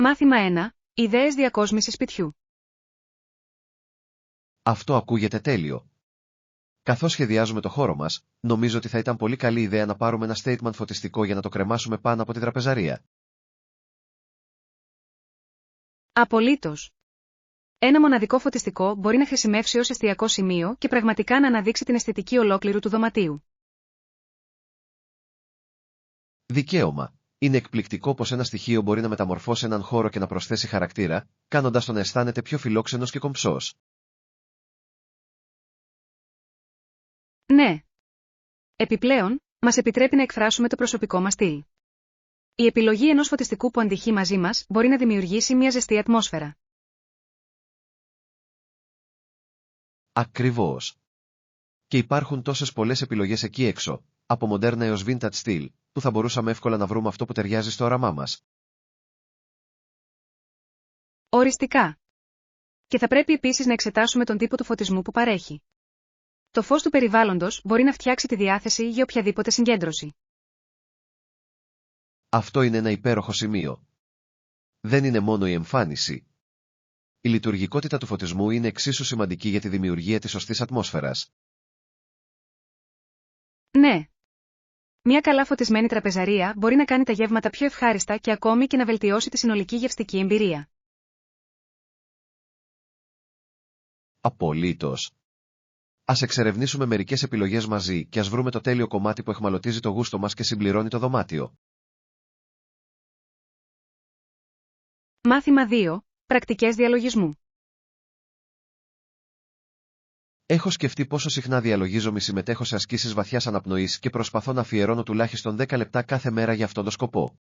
Μάθημα 1. Ιδέες διακόσμησης σπιτιού. Αυτό ακούγεται τέλειο. Καθώς σχεδιάζουμε το χώρο μας, νομίζω ότι θα ήταν πολύ καλή ιδέα να πάρουμε ένα statement φωτιστικό για να το κρεμάσουμε πάνω από τη τραπεζαρία. Απολύτως. Ένα μοναδικό φωτιστικό μπορεί να χρησιμεύσει ως εστιακό σημείο και πραγματικά να αναδείξει την αισθητική ολόκληρου του δωματίου. Δικαίωμα. Είναι εκπληκτικό πως ένα στοιχείο μπορεί να μεταμορφώσει έναν χώρο και να προσθέσει χαρακτήρα, κάνοντας τον να αισθάνεται πιο φιλόξενος και κομψός. Ναι. Επιπλέον, μας επιτρέπει να εκφράσουμε το προσωπικό μας στυλ. Η επιλογή ενός φωτιστικού που αντυχεί μαζί μας μπορεί να δημιουργήσει μια ζεστή ατμόσφαιρα. Ακριβώς. Και υπάρχουν τόσες πολλές επιλογές εκεί έξω, από μοντέρνα έως vintage στυλ, που θα μπορούσαμε εύκολα να βρούμε αυτό που ταιριάζει στο όραμά μας. Οριστικά. Και θα πρέπει επίσης να εξετάσουμε τον τύπο του φωτισμού που παρέχει. Το φως του περιβάλλοντος μπορεί να φτιάξει τη διάθεση για οποιαδήποτε συγκέντρωση. Αυτό είναι ένα υπέροχο σημείο. Δεν είναι μόνο η εμφάνιση. Η λειτουργικότητα του φωτισμού είναι εξίσου σημαντική για τη δημιουργία της σωστής ατμόσφαιρας. Ναι. Μια καλά φωτισμένη τραπεζαρία μπορεί να κάνει τα γεύματα πιο ευχάριστα και ακόμη και να βελτιώσει τη συνολική γευστική εμπειρία. Απολύτως. Ας εξερευνήσουμε μερικές επιλογές μαζί και ας βρούμε το τέλειο κομμάτι που εχμαλωτίζει το γούστο μας και συμπληρώνει το δωμάτιο. Μάθημα 2. Πρακτικές διαλογισμού. Έχω σκεφτεί πόσο συχνά διαλογίζομαι ή συμμετέχω σε ασκήσεις βαθιάς αναπνοής και προσπαθώ να αφιερώνω τουλάχιστον 10 λεπτά κάθε μέρα για αυτόν τον σκοπό.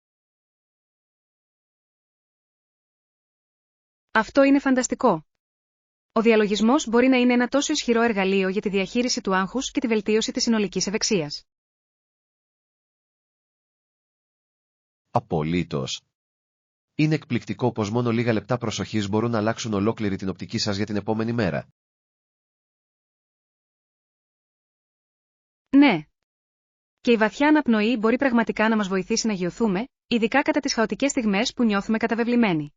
Αυτό είναι φανταστικό. Ο διαλογισμός μπορεί να είναι ένα τόσο ισχυρό εργαλείο για τη διαχείριση του άγχους και τη βελτίωση της συνολικής ευεξίας. Απολύτως. Είναι εκπληκτικό πως μόνο λίγα λεπτά προσοχής μπορούν να αλλάξουν ολόκληρη την οπτική σας για την επόμενη μέρα. Ναι. Και η βαθιά αναπνοή μπορεί πραγματικά να μας βοηθήσει να γιωθούμε, ειδικά κατά τις χαοτικές στιγμές που νιώθουμε καταβεβλημένοι.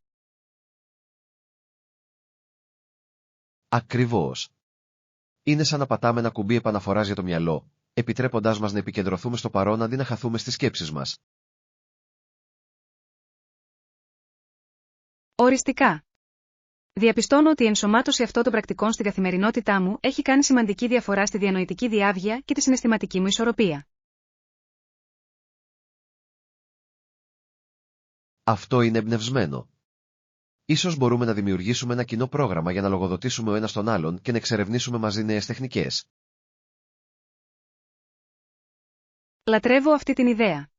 Ακριβώς. Είναι σαν να πατάμε ένα κουμπί επαναφοράς για το μυαλό, επιτρέποντάς μας να επικεντρωθούμε στο παρόν αντί να χαθούμε στις σκέψεις μας. Οριστικά. Διαπιστώνω ότι η ενσωμάτωση αυτών των πρακτικών στην καθημερινότητά μου έχει κάνει σημαντική διαφορά στη διανοητική διάβγεια και τη συναισθηματική μου ισορροπία. Αυτό είναι εμπνευσμένο. Ίσως μπορούμε να δημιουργήσουμε ένα κοινό πρόγραμμα για να λογοδοτήσουμε ο ένας τον άλλον και να εξερευνήσουμε μαζί νέες τεχνικές. Λατρεύω αυτή την ιδέα.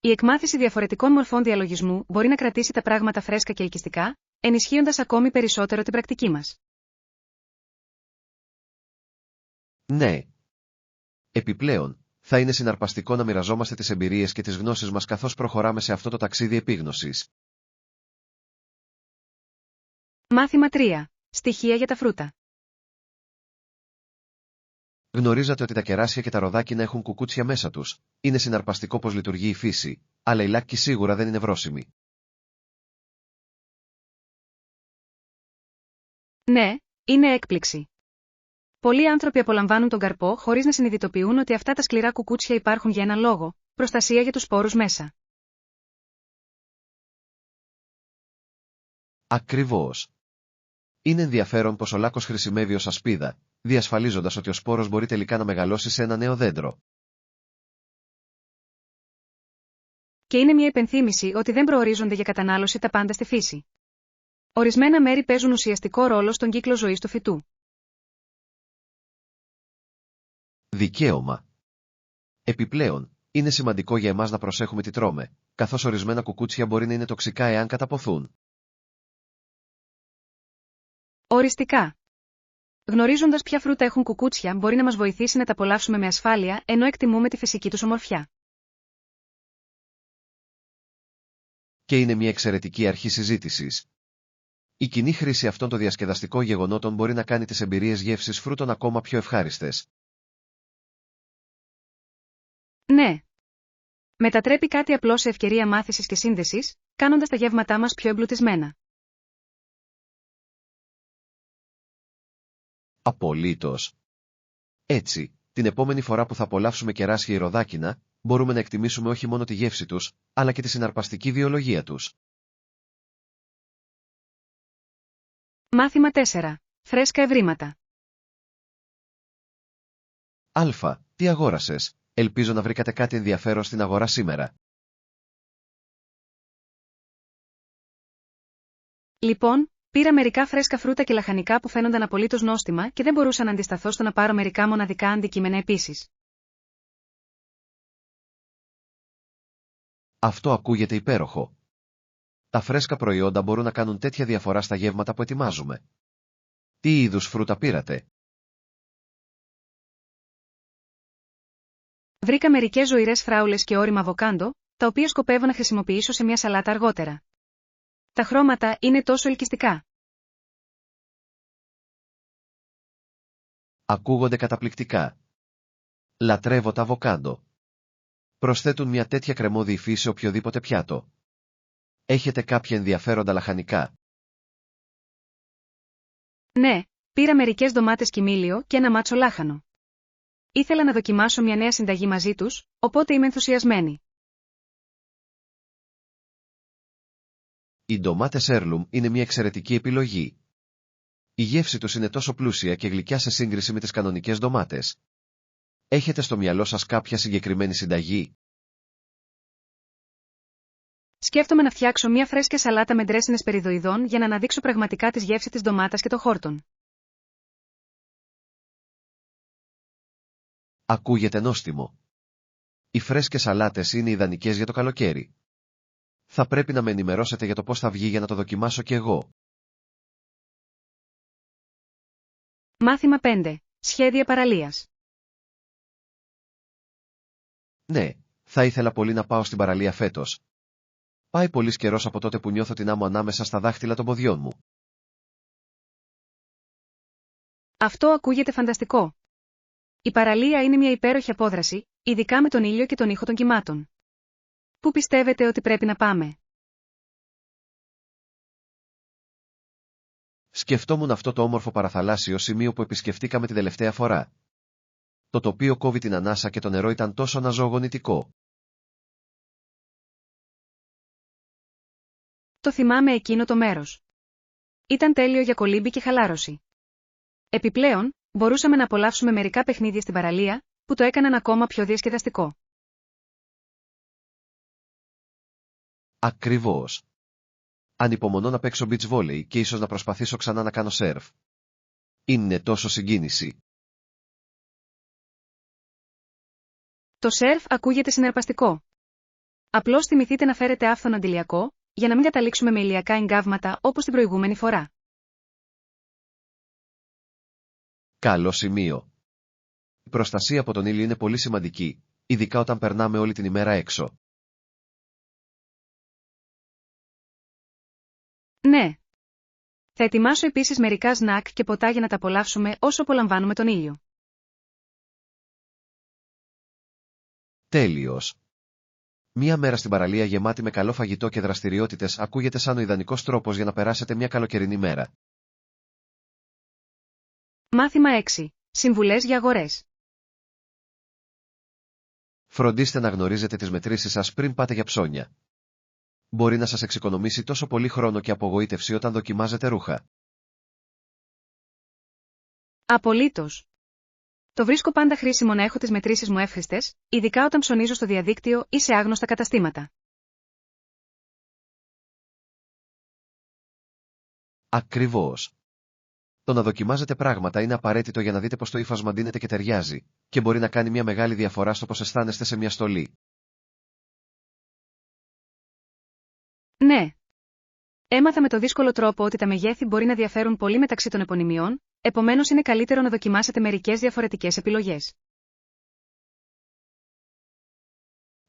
Η εκμάθηση διαφορετικών μορφών διαλογισμού μπορεί να κρατήσει τα πράγματα φρέσκα και ελκυστικά, ενισχύοντας ακόμη περισσότερο την πρακτική μας. Ναι. Επιπλέον, θα είναι συναρπαστικό να μοιραζόμαστε τις εμπειρίες και τις γνώσεις μας καθώς προχωράμε σε αυτό το ταξίδι επίγνωσης. Μάθημα 3. Στοιχεία για τα φρούτα. Γνωρίζατε ότι τα κεράσια και τα ροδάκινα έχουν κουκούτσια μέσα τους. Είναι συναρπαστικό πως λειτουργεί η φύση, αλλά η λάκκη σίγουρα δεν είναι βρώσιμη. Ναι, είναι έκπληξη. Πολλοί άνθρωποι απολαμβάνουν τον καρπό χωρίς να συνειδητοποιούν ότι αυτά τα σκληρά κουκούτσια υπάρχουν για έναν λόγο, προστασία για τους σπόρους μέσα. Ακριβώς. Είναι ενδιαφέρον πως ο λάκκος χρησιμεύει ως ασπίδα, διασφαλίζοντας ότι ο σπόρος μπορεί τελικά να μεγαλώσει σε ένα νέο δέντρο. Και είναι μια υπενθύμηση ότι δεν προορίζονται για κατανάλωση τα πάντα στη φύση. Ορισμένα μέρη παίζουν ουσιαστικό ρόλο στον κύκλο ζωής του φυτού. Δικαίωμα. Επιπλέον, είναι σημαντικό για εμάς να προσέχουμε τι τρώμε, καθώς ορισμένα κουκούτσια μπορεί να είναι τοξικά εάν καταποθούν. Οριστικά. Γνωρίζοντας ποια φρούτα έχουν κουκούτσια μπορεί να μας βοηθήσει να τα απολαύσουμε με ασφάλεια ενώ εκτιμούμε τη φυσική τους ομορφιά. Και είναι μια εξαιρετική αρχή συζήτησης. Η κοινή χρήση αυτών των διασκεδαστικών γεγονότων μπορεί να κάνει τις εμπειρίες γεύσης φρούτων ακόμα πιο ευχάριστες. Ναι. Μετατρέπει κάτι απλό σε ευκαιρία μάθησης και σύνδεσης, κάνοντας τα γεύματά μας πιο εμπλουτισμένα. Απολύτως. Έτσι, την επόμενη φορά που θα απολαύσουμε κεράσια ή ροδάκινα, μπορούμε να εκτιμήσουμε όχι μόνο τη γεύση τους, αλλά και τη συναρπαστική βιολογία τους. Μάθημα 4. Φρέσκα ευρήματα. Α. Τι αγόρασες? Ελπίζω να βρήκατε κάτι ενδιαφέρον στην αγορά σήμερα. Λοιπόν, πήρα μερικά φρέσκα φρούτα και λαχανικά που φαίνονταν απολύτως νόστιμα και δεν μπορούσα να αντισταθώ στο να πάρω μερικά μοναδικά αντικείμενα επίσης. Αυτό ακούγεται υπέροχο. Τα φρέσκα προϊόντα μπορούν να κάνουν τέτοια διαφορά στα γεύματα που ετοιμάζουμε. Τι είδους φρούτα πήρατε? Βρήκα μερικές ζωηρές φράουλες και όρημα αβοκάντο, τα οποία σκοπεύω να χρησιμοποιήσω σε μια σαλάτα αργότερα. Τα χρώματα είναι τόσο ελκυστικά. Ακούγονται καταπληκτικά. Λατρεύω τα αβοκάντο. Προσθέτουν μια τέτοια κρεμώδη υφή σε οποιοδήποτε πιάτο. Έχετε κάποια ενδιαφέροντα λαχανικά? Ναι, πήρα μερικές ντομάτες κιμήλιο και ένα μάτσο λάχανο. Ήθελα να δοκιμάσω μια νέα συνταγή μαζί τους, οπότε είμαι ενθουσιασμένη. Οι ντομάτες Heirloom είναι μια εξαιρετική επιλογή. Η γεύση τους είναι τόσο πλούσια και γλυκιά σε σύγκριση με τις κανονικές ντομάτες. Έχετε στο μυαλό σας κάποια συγκεκριμένη συνταγή? Σκέφτομαι να φτιάξω μια φρέσκια σαλάτα με ντρέσινες περιδοειδών για να αναδείξω πραγματικά τη γεύση της ντομάτας και των χόρτων. Ακούγεται νόστιμο. Οι φρέσκες σαλάτες είναι ιδανικές για το καλοκαίρι. Θα πρέπει να με ενημερώσετε για το πώς θα βγει για να το δοκιμάσω κι εγώ. Μάθημα 5. Σχέδια παραλίας. Ναι, θα ήθελα πολύ να πάω στην παραλία φέτος. Πάει πολύς καιρός από τότε που νιώθω την άμμο ανάμεσα στα δάχτυλα των ποδιών μου. Αυτό ακούγεται φανταστικό. Η παραλία είναι μια υπέροχη απόδραση, ειδικά με τον ήλιο και τον ήχο των κυμάτων. Πού πιστεύετε ότι πρέπει να πάμε? Σκεφτόμουν αυτό το όμορφο παραθαλάσσιο σημείο που επισκεφτήκαμε την τελευταία φορά. Το τοπίο κόβει την ανάσα και το νερό ήταν τόσο αναζωογονητικό. Το θυμάμαι εκείνο το μέρος. Ήταν τέλειο για κολύμπη και χαλάρωση. Επιπλέον, μπορούσαμε να απολαύσουμε μερικά παιχνίδια στην παραλία, που το έκαναν ακόμα πιο διασκεδαστικό. Ακριβώς. Ανυπομονώ να παίξω beach volley και ίσως να προσπαθήσω ξανά να κάνω σερφ. Είναι τόσο συγκίνηση. Το σερφ ακούγεται συναρπαστικό. Απλώς θυμηθείτε να φέρετε άφθονο αντιλιακό, για να μην καταλήξουμε με ηλιακά εγκάβματα όπως την προηγούμενη φορά. Καλό σημείο. Η προστασία από τον ήλιο είναι πολύ σημαντική, ειδικά όταν περνάμε όλη την ημέρα έξω. Ναι. Θα ετοιμάσω επίσης μερικά σνακ και ποτά για να τα απολαύσουμε όσο απολαμβάνουμε τον ήλιο. Τέλειος. Μία μέρα στην παραλία γεμάτη με καλό φαγητό και δραστηριότητες ακούγεται σαν ο ιδανικός τρόπος για να περάσετε μια καλοκαιρινή μέρα. Μάθημα 6. Συμβουλές για αγορές. Φροντίστε να γνωρίζετε τις μετρήσεις σας πριν πάτε για ψώνια. Μπορεί να σας εξοικονομήσει τόσο πολύ χρόνο και απογοήτευση όταν δοκιμάζετε ρούχα. Απολύτως. Το βρίσκω πάντα χρήσιμο να έχω τις μετρήσεις μου εύχριστες, ειδικά όταν ψωνίζω στο διαδίκτυο ή σε άγνωστα καταστήματα. Ακριβώς. Το να δοκιμάζετε πράγματα είναι απαραίτητο για να δείτε πως το ύφασμα ντύνεται και ταιριάζει, και μπορεί να κάνει μια μεγάλη διαφορά στο πως αισθάνεστε σε μια στολή. Ναι. Έμαθα με το δύσκολο τρόπο ότι τα μεγέθη μπορεί να διαφέρουν πολύ μεταξύ των επωνυμιών, επομένως είναι καλύτερο να δοκιμάσετε μερικές διαφορετικές επιλογές.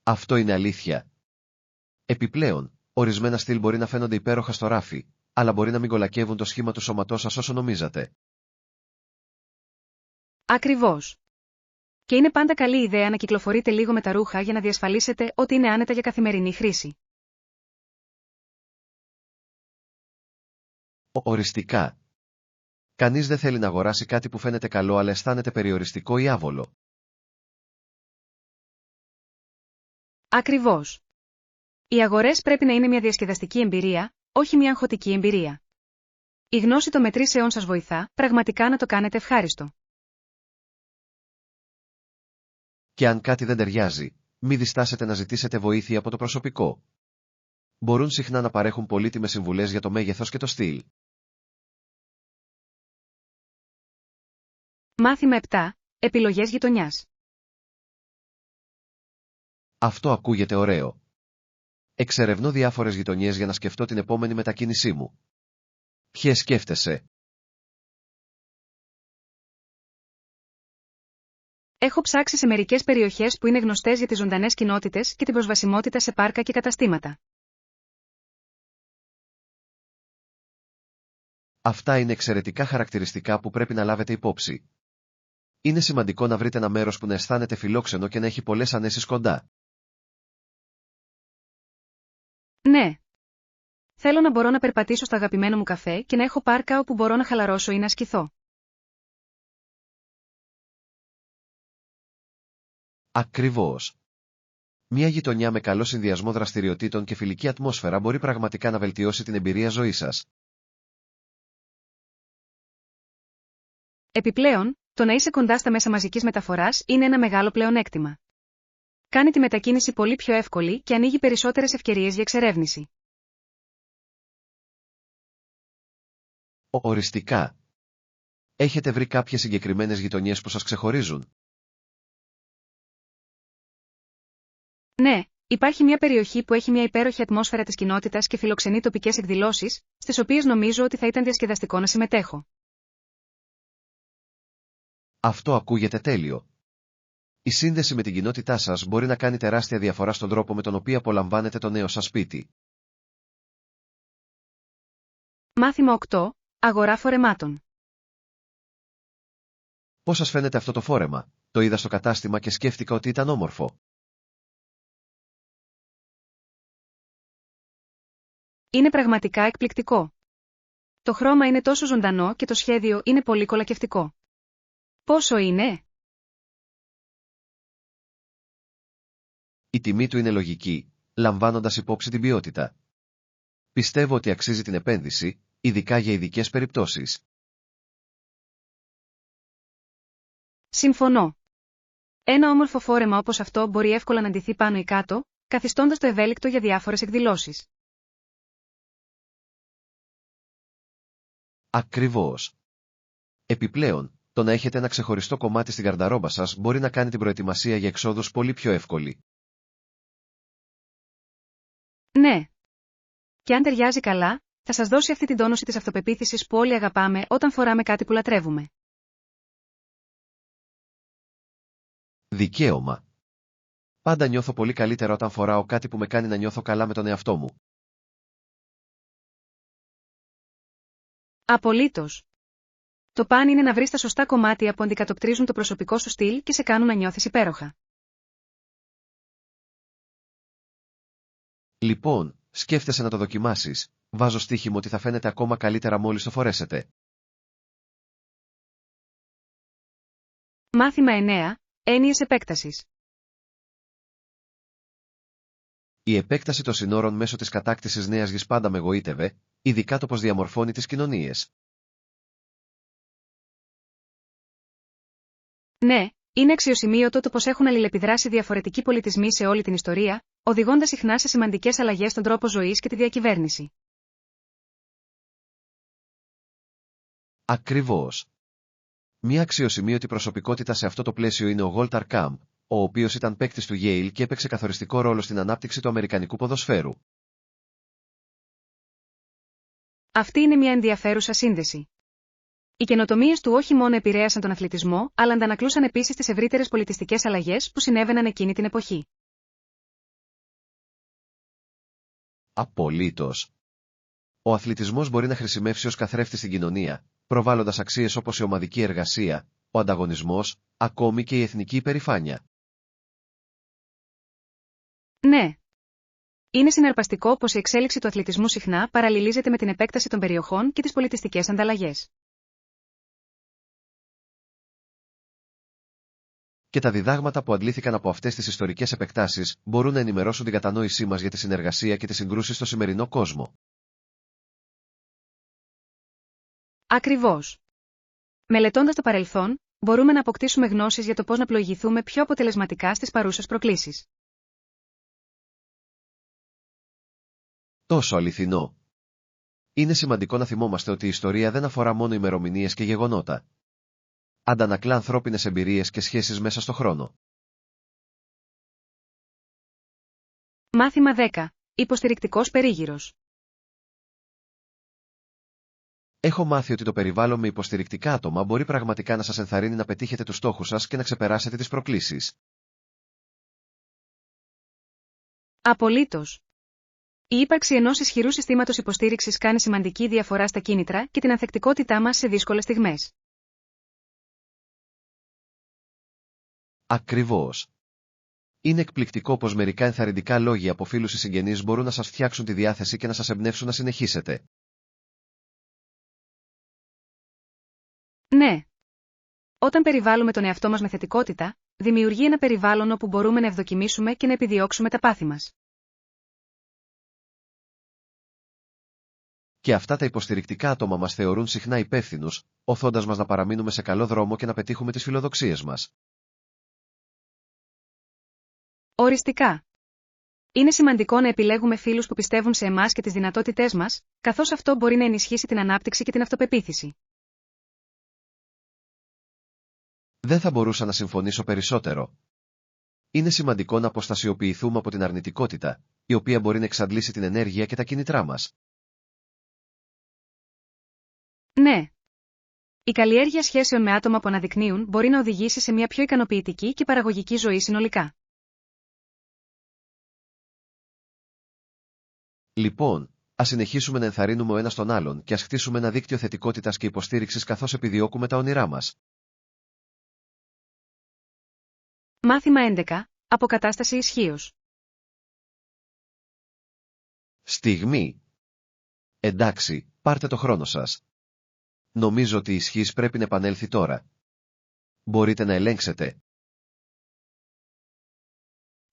Αυτό είναι αλήθεια. Επιπλέον, ορισμένα στυλ μπορεί να φαίνονται υπέροχα στο ράφι, αλλά μπορεί να μην κολακεύουν το σχήμα του σώματός σας όσο νομίζατε. Ακριβώς. Και είναι πάντα καλή ιδέα να κυκλοφορείτε λίγο με τα ρούχα για να διασφαλίσετε ότι είναι άνετα για καθημερινή χρήση. Οριστικά. Κανείς δεν θέλει να αγοράσει κάτι που φαίνεται καλό αλλά αισθάνεται περιοριστικό ή άβολο. Ακριβώς. Οι αγορές πρέπει να είναι μια διασκεδαστική εμπειρία, όχι μια αγχωτική εμπειρία. Η γνώση των μετρήσεών σας βοηθά πραγματικά να το κάνετε ευχάριστο. Και αν κάτι δεν ταιριάζει, μη διστάσετε να ζητήσετε βοήθεια από το προσωπικό. Μπορούν συχνά να παρέχουν πολύτιμες συμβουλές για το μέγεθος και το στυλ. Μάθημα 7. Επιλογές γειτονιάς. Αυτό ακούγεται ωραίο. Εξερευνώ διάφορες γειτονιές για να σκεφτώ την επόμενη μετακίνησή μου. Ποιες σκέφτεσαι? Έχω ψάξει σε μερικές περιοχές που είναι γνωστές για τις ζωντανές κοινότητες και την προσβασιμότητα σε πάρκα και καταστήματα. Αυτά είναι εξαιρετικά χαρακτηριστικά που πρέπει να λάβετε υπόψη. Είναι σημαντικό να βρείτε ένα μέρος που να αισθάνεται φιλόξενο και να έχει πολλές ανέσεις κοντά. Ναι. Θέλω να μπορώ να περπατήσω στο αγαπημένο μου καφέ και να έχω πάρκα όπου μπορώ να χαλαρώσω ή να ασκηθώ. Ακριβώς. Μια γειτονιά με καλό συνδυασμό δραστηριοτήτων και φιλική ατμόσφαιρα μπορεί πραγματικά να βελτιώσει την εμπειρία ζωής σας. Επιπλέον, το να είσαι κοντά στα μέσα μαζικής μεταφοράς είναι ένα μεγάλο πλεονέκτημα. Κάνει τη μετακίνηση πολύ πιο εύκολη και ανοίγει περισσότερες ευκαιρίες για εξερεύνηση. Οριστικά. Έχετε βρει κάποιες συγκεκριμένες γειτονιές που σας ξεχωρίζουν? Ναι, υπάρχει μια περιοχή που έχει μια υπέροχη ατμόσφαιρα της κοινότητας και φιλοξενεί τοπικές εκδηλώσεις, στις οποίες νομίζω ότι θα ήταν διασκεδαστικό να συμμετέχω. Αυτό ακούγεται τέλειο. Η σύνδεση με την κοινότητά σας μπορεί να κάνει τεράστια διαφορά στον τρόπο με τον οποίο απολαμβάνετε το νέο σας σπίτι. Μάθημα 8. Αγορά φορεμάτων. Πώς σας φαίνεται αυτό το φόρεμα? Το είδα στο κατάστημα και σκέφτηκα ότι ήταν όμορφο. Είναι πραγματικά εκπληκτικό. Το χρώμα είναι τόσο ζωντανό και το σχέδιο είναι πολύ κολακευτικό. Πόσο είναι? Η τιμή του είναι λογική, λαμβάνοντας υπόψη την ποιότητα. Πιστεύω ότι αξίζει την επένδυση, ειδικά για ειδικές περιπτώσεις. Συμφωνώ. Ένα όμορφο φόρεμα όπως αυτό μπορεί εύκολα να ντυθεί πάνω ή κάτω, καθιστώντας το ευέλικτο για διάφορες εκδηλώσεις. Ακριβώς. Επιπλέον, το να έχετε ένα ξεχωριστό κομμάτι στην γαρνταρόμπα σας μπορεί να κάνει την προετοιμασία για εξόδους πολύ πιο εύκολη. Ναι. Και αν ταιριάζει καλά, θα σας δώσει αυτή την τόνωση της αυτοπεποίθησης που όλοι αγαπάμε όταν φοράμε κάτι που λατρεύουμε. Δικαίωμα. Πάντα νιώθω πολύ καλύτερα όταν φοράω κάτι που με κάνει να νιώθω καλά με τον εαυτό μου. Απολύτως. Το παν είναι να βρεις τα σωστά κομμάτια που αντικατοπτρίζουν το προσωπικό σου στυλ και σε κάνουν να νιώθεις υπέροχα. Λοιπόν, σκέφτεσαι να το δοκιμάσεις. Βάζω στοίχημα ότι θα φαίνεται ακόμα καλύτερα μόλις το φορέσετε. Μάθημα 9. Έννοιες επέκτασης. Η επέκταση των συνόρων μέσω της κατάκτησης νέας γης πάντα με εγωίτευε, ειδικά το πως διαμορφώνει τις κοινωνίες. Ναι, είναι αξιοσημείωτο το πως έχουν αλληλεπιδράσει διαφορετικοί πολιτισμοί σε όλη την ιστορία, οδηγώντας συχνά σε σημαντικές αλλαγές στον τρόπο ζωής και τη διακυβέρνηση. Ακριβώς. Μια αξιοσημείωτη προσωπικότητα σε αυτό το πλαίσιο είναι ο Γόλταρ Κάμπ, ο οποίος ήταν παίκτης του Yale και έπαιξε καθοριστικό ρόλο στην ανάπτυξη του αμερικανικού ποδοσφαίρου. Αυτή είναι μια ενδιαφέρουσα σύνδεση. Οι καινοτομίες του όχι μόνο επηρέασαν τον αθλητισμό, αλλά αντανακλούσαν επίσης τις ευρύτερες πολιτιστικές αλλαγές που συνέβαιναν εκείνη την εποχή. Απολύτως. Ο αθλητισμός μπορεί να χρησιμεύσει ως καθρέφτη στην κοινωνία, προβάλλοντας αξίες όπως η ομαδική εργασία, ο ανταγωνισμός, ακόμη και η εθνική υπερηφάνεια. Ναι. Είναι συναρπαστικό πως η εξέλιξη του αθλητισμού συχνά παραλληλίζεται με την επέκταση των περιοχών και τις πολιτιστικές ανταλλαγές. Και τα διδάγματα που αντλήθηκαν από αυτές τις ιστορικές επεκτάσεις μπορούν να ενημερώσουν την κατανόησή μας για τη συνεργασία και τις συγκρούσεις στο σημερινό κόσμο. Ακριβώς. Μελετώντας το παρελθόν, μπορούμε να αποκτήσουμε γνώσεις για το πώς να πλοηγηθούμε πιο αποτελεσματικά στις παρούσες προκλήσεις. Τόσο αληθινό. Είναι σημαντικό να θυμόμαστε ότι η ιστορία δεν αφορά μόνο ημερομηνίες και γεγονότα. Αντανακλά ανθρώπινες εμπειρίες και σχέσεις μέσα στο χρόνο. Μάθημα 10. Υποστηρικτικός περίγυρος. Έχω μάθει ότι το περιβάλλον με υποστηρικτικά άτομα μπορεί πραγματικά να σας ενθαρρύνει να πετύχετε τους στόχους σας και να ξεπεράσετε τις προκλήσεις. Απολύτως. Η ύπαρξη ενός ισχυρού συστήματος υποστήριξης κάνει σημαντική διαφορά στα κίνητρα και την ανθεκτικότητά μας σε δύσκολες στιγμές. Ακριβώς. Είναι εκπληκτικό πως μερικά ενθαρρυντικά λόγια από φίλους ή συγγενείς μπορούν να σας φτιάξουν τη διάθεση και να σας εμπνεύσουν να συνεχίσετε. Ναι. Όταν περιβάλλουμε τον εαυτό μας με θετικότητα, δημιουργεί ένα περιβάλλον όπου μπορούμε να ευδοκιμήσουμε και να επιδιώξουμε τα πάθη μας. Και αυτά τα υποστηρικτικά άτομα μας θεωρούν συχνά υπεύθυνους, οθώντας μας να παραμείνουμε σε καλό δρόμο και να πετύχουμε τις φιλοδοξίες μας. Οριστικά. Είναι σημαντικό να επιλέγουμε φίλους που πιστεύουν σε εμάς και τις δυνατότητές μας, καθώς αυτό μπορεί να ενισχύσει την ανάπτυξη και την αυτοπεποίθηση. Δεν θα μπορούσα να συμφωνήσω περισσότερο. Είναι σημαντικό να αποστασιοποιηθούμε από την αρνητικότητα, η οποία μπορεί να εξαντλήσει την ενέργεια και τα κίνητρά μας. Ναι. Η καλλιέργεια σχέσεων με άτομα που αναδεικνύουν μπορεί να οδηγήσει σε μια πιο ικανοποιητική και παραγωγική ζωή συνολικά. Λοιπόν, ας συνεχίσουμε να ενθαρρύνουμε ο ένας τον άλλον και ας χτίσουμε ένα δίκτυο θετικότητας και υποστήριξης καθώς επιδιώκουμε τα όνειρά μας. Μάθημα 11. Αποκατάσταση ισχύως. Στιγμή. Εντάξει, πάρτε το χρόνο σας. Νομίζω ότι η ισχύς πρέπει να επανέλθει τώρα. Μπορείτε να ελέγξετε.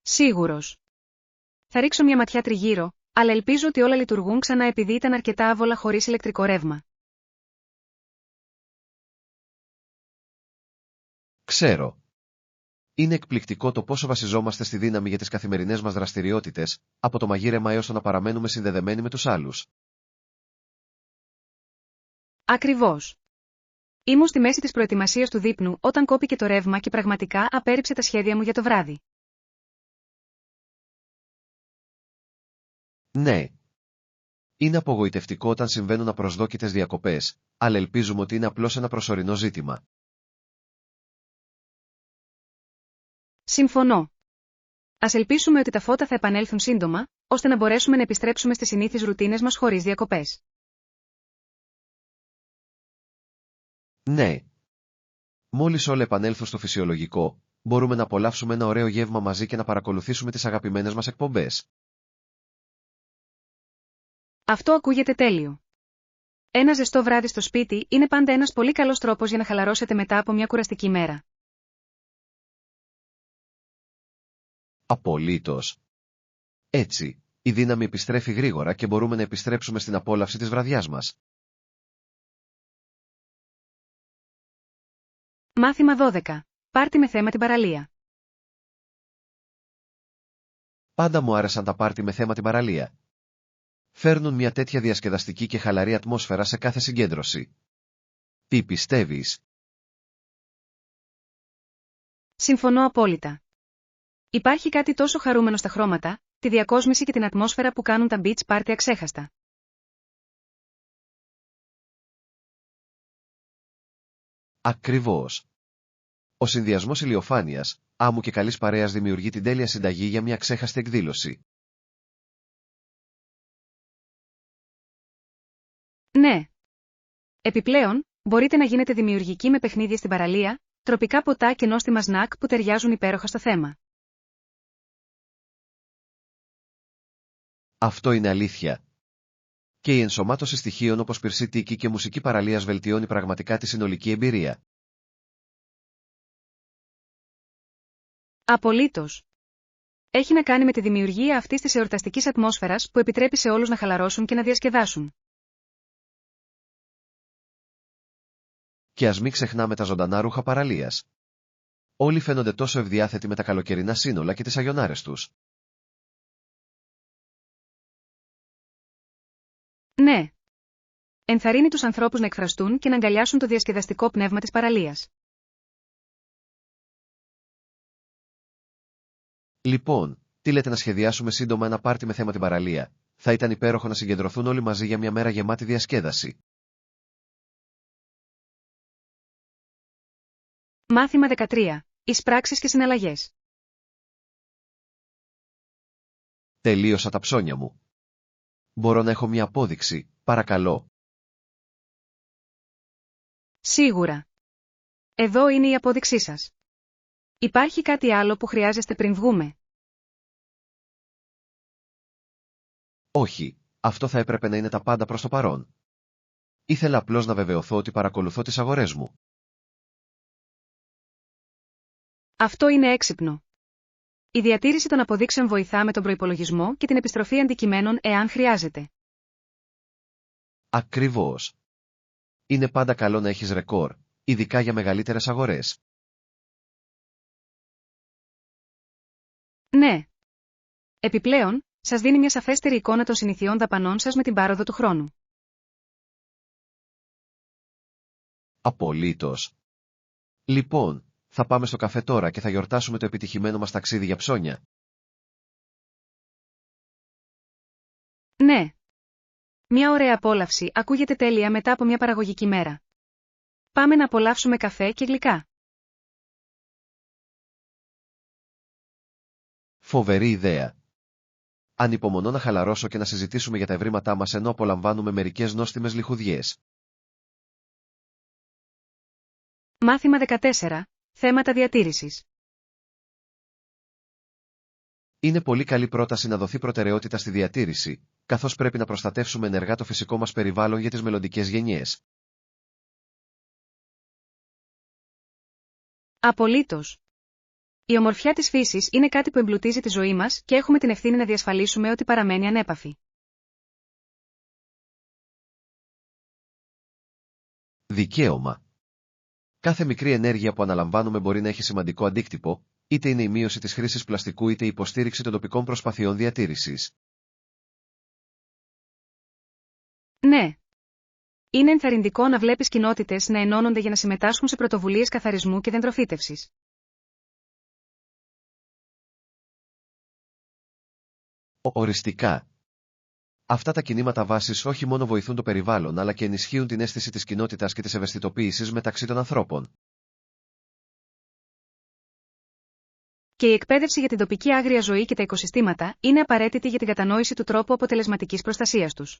Σίγουρος. Θα ρίξω μια ματιά τριγύρω, αλλά ελπίζω ότι όλα λειτουργούν ξανά επειδή ήταν αρκετά άβολα χωρίς ηλεκτρικό ρεύμα. Ξέρω. Είναι εκπληκτικό το πόσο βασιζόμαστε στη δύναμη για τις καθημερινές μας δραστηριότητες, από το μαγείρεμα έως το να παραμένουμε συνδεδεμένοι με τους άλλους. Ακριβώς. Ήμουν στη μέση της προετοιμασίας του δείπνου όταν κόπηκε το ρεύμα και πραγματικά απέρριψε τα σχέδια μου για το βράδυ. Ναι. Είναι απογοητευτικό όταν συμβαίνουν απροσδόκητες διακοπές, αλλά ελπίζουμε ότι είναι απλώς ένα προσωρινό ζήτημα. Συμφωνώ. Ας ελπίσουμε ότι τα φώτα θα επανέλθουν σύντομα, ώστε να μπορέσουμε να επιστρέψουμε στις συνήθεις ρουτίνες μας χωρίς διακοπές. Ναι. Μόλις όλα επανέλθουν στο φυσιολογικό, μπορούμε να απολαύσουμε ένα ωραίο γεύμα μαζί και να παρακολουθήσουμε τις αγαπημένες μας εκπομπές. Αυτό ακούγεται τέλειο. Ένα ζεστό βράδυ στο σπίτι είναι πάντα ένας πολύ καλός τρόπος για να χαλαρώσετε μετά από μια κουραστική μέρα. Απολύτως. Έτσι, η δύναμη επιστρέφει γρήγορα και μπορούμε να επιστρέψουμε στην απόλαυση της βραδιάς μας. Μάθημα 12. Πάρτι με θέμα την παραλία. Πάντα μου άρεσαν τα πάρτι με θέμα την παραλία. Φέρνουν μια τέτοια διασκεδαστική και χαλαρή ατμόσφαιρα σε κάθε συγκέντρωση. Τι πιστεύεις? Συμφωνώ απόλυτα. Υπάρχει κάτι τόσο χαρούμενο στα χρώματα, τη διακόσμηση και την ατμόσφαιρα που κάνουν τα beach party αξέχαστα. Ακριβώς. Ο συνδυασμός ηλιοφάνειας, άμμου και καλής παρέας δημιουργεί την τέλεια συνταγή για μια ξέχαστη εκδήλωση. Ναι. Επιπλέον, μπορείτε να γίνετε δημιουργικοί με παιχνίδια στην παραλία, τροπικά ποτά και νόστιμα σνακ που ταιριάζουν υπέροχα στο θέμα. Αυτό είναι αλήθεια. Και η ενσωμάτωση στοιχείων όπως πυρσί τίκη και μουσική παραλίας βελτιώνει πραγματικά τη συνολική εμπειρία. Απολύτως. Έχει να κάνει με τη δημιουργία αυτής της εορταστικής ατμόσφαιρας που επιτρέπει σε όλους να χαλαρώσουν και να διασκεδάσουν. Και ας μην ξεχνάμε τα ζωντανά ρούχα παραλίας. Όλοι φαίνονται τόσο ευδιάθετοι με τα καλοκαιρινά σύνολα και τις αγιονάρες τους. Ναι. Ενθαρρύνει τους ανθρώπους να εκφραστούν και να αγκαλιάσουν το διασκεδαστικό πνεύμα της παραλίας. Λοιπόν, τι λέτε να σχεδιάσουμε σύντομα ένα πάρτι με θέμα την παραλία? Θα ήταν υπέροχο να συγκεντρωθούν όλοι μαζί για μια μέρα γεμάτη διασκέδαση. Μάθημα 13. Εισπράξεις και συναλλαγές. Τελείωσα τα ψώνια μου. Μπορώ να έχω μια απόδειξη, παρακαλώ? Σίγουρα. Εδώ είναι η απόδειξή σας. Υπάρχει κάτι άλλο που χρειάζεστε πριν βγούμε? Όχι, αυτό θα έπρεπε να είναι τα πάντα προς το παρόν. Ήθελα απλώς να βεβαιωθώ ότι παρακολουθώ τις αγορές μου. Αυτό είναι έξυπνο. Η διατήρηση των αποδείξεων βοηθά με τον προϋπολογισμό και την επιστροφή αντικειμένων εάν χρειάζεται. Ακριβώς. Είναι πάντα καλό να έχεις ρεκόρ, ειδικά για μεγαλύτερες αγορές. Ναι. Επιπλέον, σας δίνει μια σαφέστερη εικόνα των συνηθιών δαπανών σας με την πάροδο του χρόνου. Απολύτως. Λοιπόν, θα πάμε στο καφέ τώρα και θα γιορτάσουμε το επιτυχημένο μας ταξίδι για ψώνια. Ναι. Μια ωραία απόλαυση ακούγεται τέλεια μετά από μια παραγωγική μέρα. Πάμε να απολαύσουμε καφέ και γλυκά. Φοβερή ιδέα. Ανυπομονώ να χαλαρώσω και να συζητήσουμε για τα ευρήματά μας ενώ απολαμβάνουμε μερικές νόστιμες λιχουδιές. Μάθημα 14. Θέματα διατήρησης. Είναι πολύ καλή πρόταση να δοθεί προτεραιότητα στη διατήρηση, καθώς πρέπει να προστατεύσουμε ενεργά το φυσικό μας περιβάλλον για τις μελλοντικές γενιές. Απολύτως. Η ομορφιά της φύσης είναι κάτι που εμπλουτίζει τη ζωή μας και έχουμε την ευθύνη να διασφαλίσουμε ότι παραμένει ανέπαφη. Δικαίωμα. Κάθε μικρή ενέργεια που αναλαμβάνουμε μπορεί να έχει σημαντικό αντίκτυπο, είτε είναι η μείωση της χρήσης πλαστικού είτε η υποστήριξη των τοπικών προσπαθειών διατήρησης. Ναι. Είναι ενθαρρυντικό να βλέπεις κοινότητες να ενώνονται για να συμμετάσχουν σε πρωτοβουλίες καθαρισμού και δεντροφύτευσης. Οριστικά. Αυτά τα κινήματα βάσης όχι μόνο βοηθούν το περιβάλλον αλλά και ενισχύουν την αίσθηση της κοινότητας και της ευαισθητοποίησης μεταξύ των ανθρώπων. Και η εκπαίδευση για την τοπική άγρια ζωή και τα οικοσυστήματα είναι απαραίτητη για την κατανόηση του τρόπου αποτελεσματικής προστασίας τους.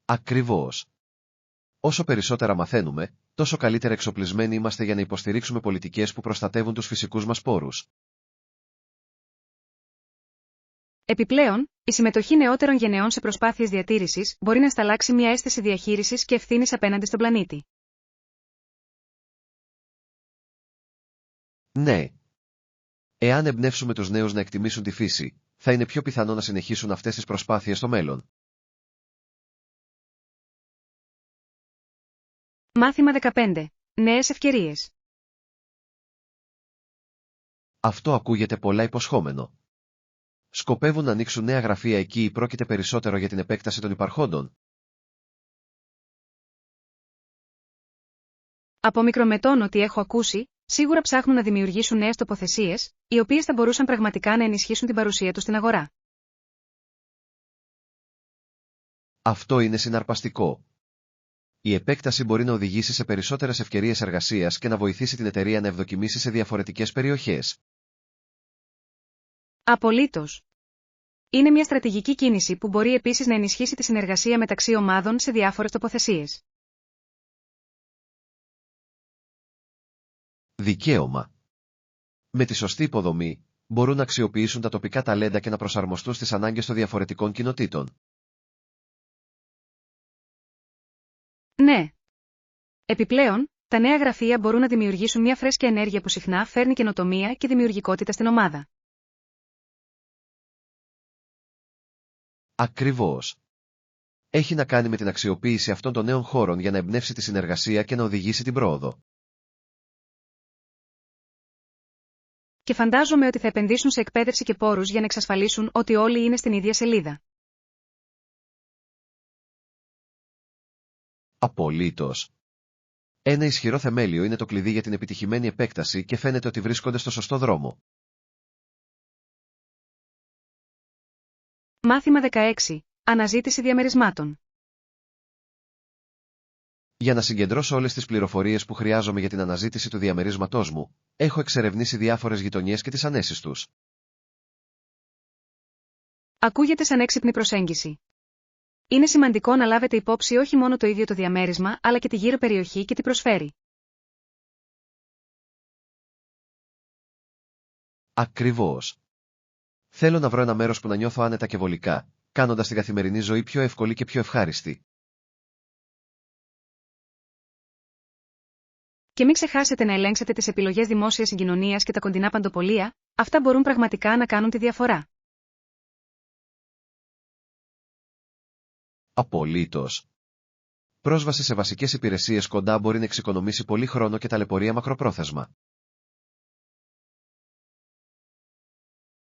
Ακριβώς. Όσο περισσότερα μαθαίνουμε, τόσο καλύτερα εξοπλισμένοι είμαστε για να υποστηρίξουμε πολιτικές που προστατεύουν τους φυσικούς μας πόρους. Επιπλέον, η συμμετοχή νεότερων γενεών σε προσπάθειες διατήρησης μπορεί να σταλάξει μια αίσθηση διαχείρισης και ευθύνης απέναντι στον πλανήτη. Ναι. Εάν εμπνεύσουμε τους νέους να εκτιμήσουν τη φύση, θα είναι πιο πιθανό να συνεχίσουν αυτές τις προσπάθειες στο μέλλον. Μάθημα 15. Νέες ευκαιρίες. Αυτό ακούγεται πολλά υποσχόμενο. Σκοπεύουν να ανοίξουν νέα γραφεία εκεί ή πρόκειται περισσότερο για την επέκταση των υπαρχόντων? Από μικρομετών ότι έχω ακούσει, σίγουρα ψάχνουν να δημιουργήσουν νέες τοποθεσίες, οι οποίες θα μπορούσαν πραγματικά να ενισχύσουν την παρουσία τους στην αγορά. Αυτό είναι συναρπαστικό. Η επέκταση μπορεί να οδηγήσει σε περισσότερες ευκαιρίες εργασίας και να βοηθήσει την εταιρεία να ευδοκιμήσει σε διαφορετικές περιοχές. Απολύτως. Είναι μια στρατηγική κίνηση που μπορεί επίσης να ενισχύσει τη συνεργασία μεταξύ ομάδων σε διάφορες τοποθεσίες. Δικαίωμα. Με τη σωστή υποδομή, μπορούν να αξιοποιήσουν τα τοπικά ταλέντα και να προσαρμοστούν στις ανάγκες των διαφορετικών κοινοτήτων. Ναι. Επιπλέον, τα νέα γραφεία μπορούν να δημιουργήσουν μια φρέσκια ενέργεια που συχνά φέρνει καινοτομία και δημιουργικότητα στην ομάδα. Ακριβώς. Έχει να κάνει με την αξιοποίηση αυτών των νέων χώρων για να εμπνεύσει τη συνεργασία και να οδηγήσει την πρόοδο. Και φαντάζομαι ότι θα επενδύσουν σε εκπαίδευση και πόρους για να εξασφαλίσουν ότι όλοι είναι στην ίδια σελίδα. Απολύτως. Ένα ισχυρό θεμέλιο είναι το κλειδί για την επιτυχημένη επέκταση και φαίνεται ότι βρίσκονται στο σωστό δρόμο. Μάθημα 16. Αναζήτηση διαμερισμάτων. Για να συγκεντρώσω όλες τις πληροφορίες που χρειάζομαι για την αναζήτηση του διαμερίσματός μου, έχω εξερευνήσει διάφορες γειτονιές και τις ανέσεις τους. Ακούγεται σαν έξυπνη προσέγγιση. Είναι σημαντικό να λάβετε υπόψη όχι μόνο το ίδιο το διαμέρισμα, αλλά και τη γύρω περιοχή και τι προσφέρει. Ακριβώς. Θέλω να βρω ένα μέρος που να νιώθω άνετα και βολικά, κάνοντας την καθημερινή ζωή πιο εύκολη και πιο ευχάριστη. Και μην ξεχάσετε να ελέγξετε τις επιλογές δημόσιας συγκοινωνίας και τα κοντινά παντοπολία, αυτά μπορούν πραγματικά να κάνουν τη διαφορά. Απολύτως. Πρόσβαση σε βασικές υπηρεσίες κοντά μπορεί να εξοικονομήσει πολύ χρόνο και ταλαιπωρία μακροπρόθεσμα.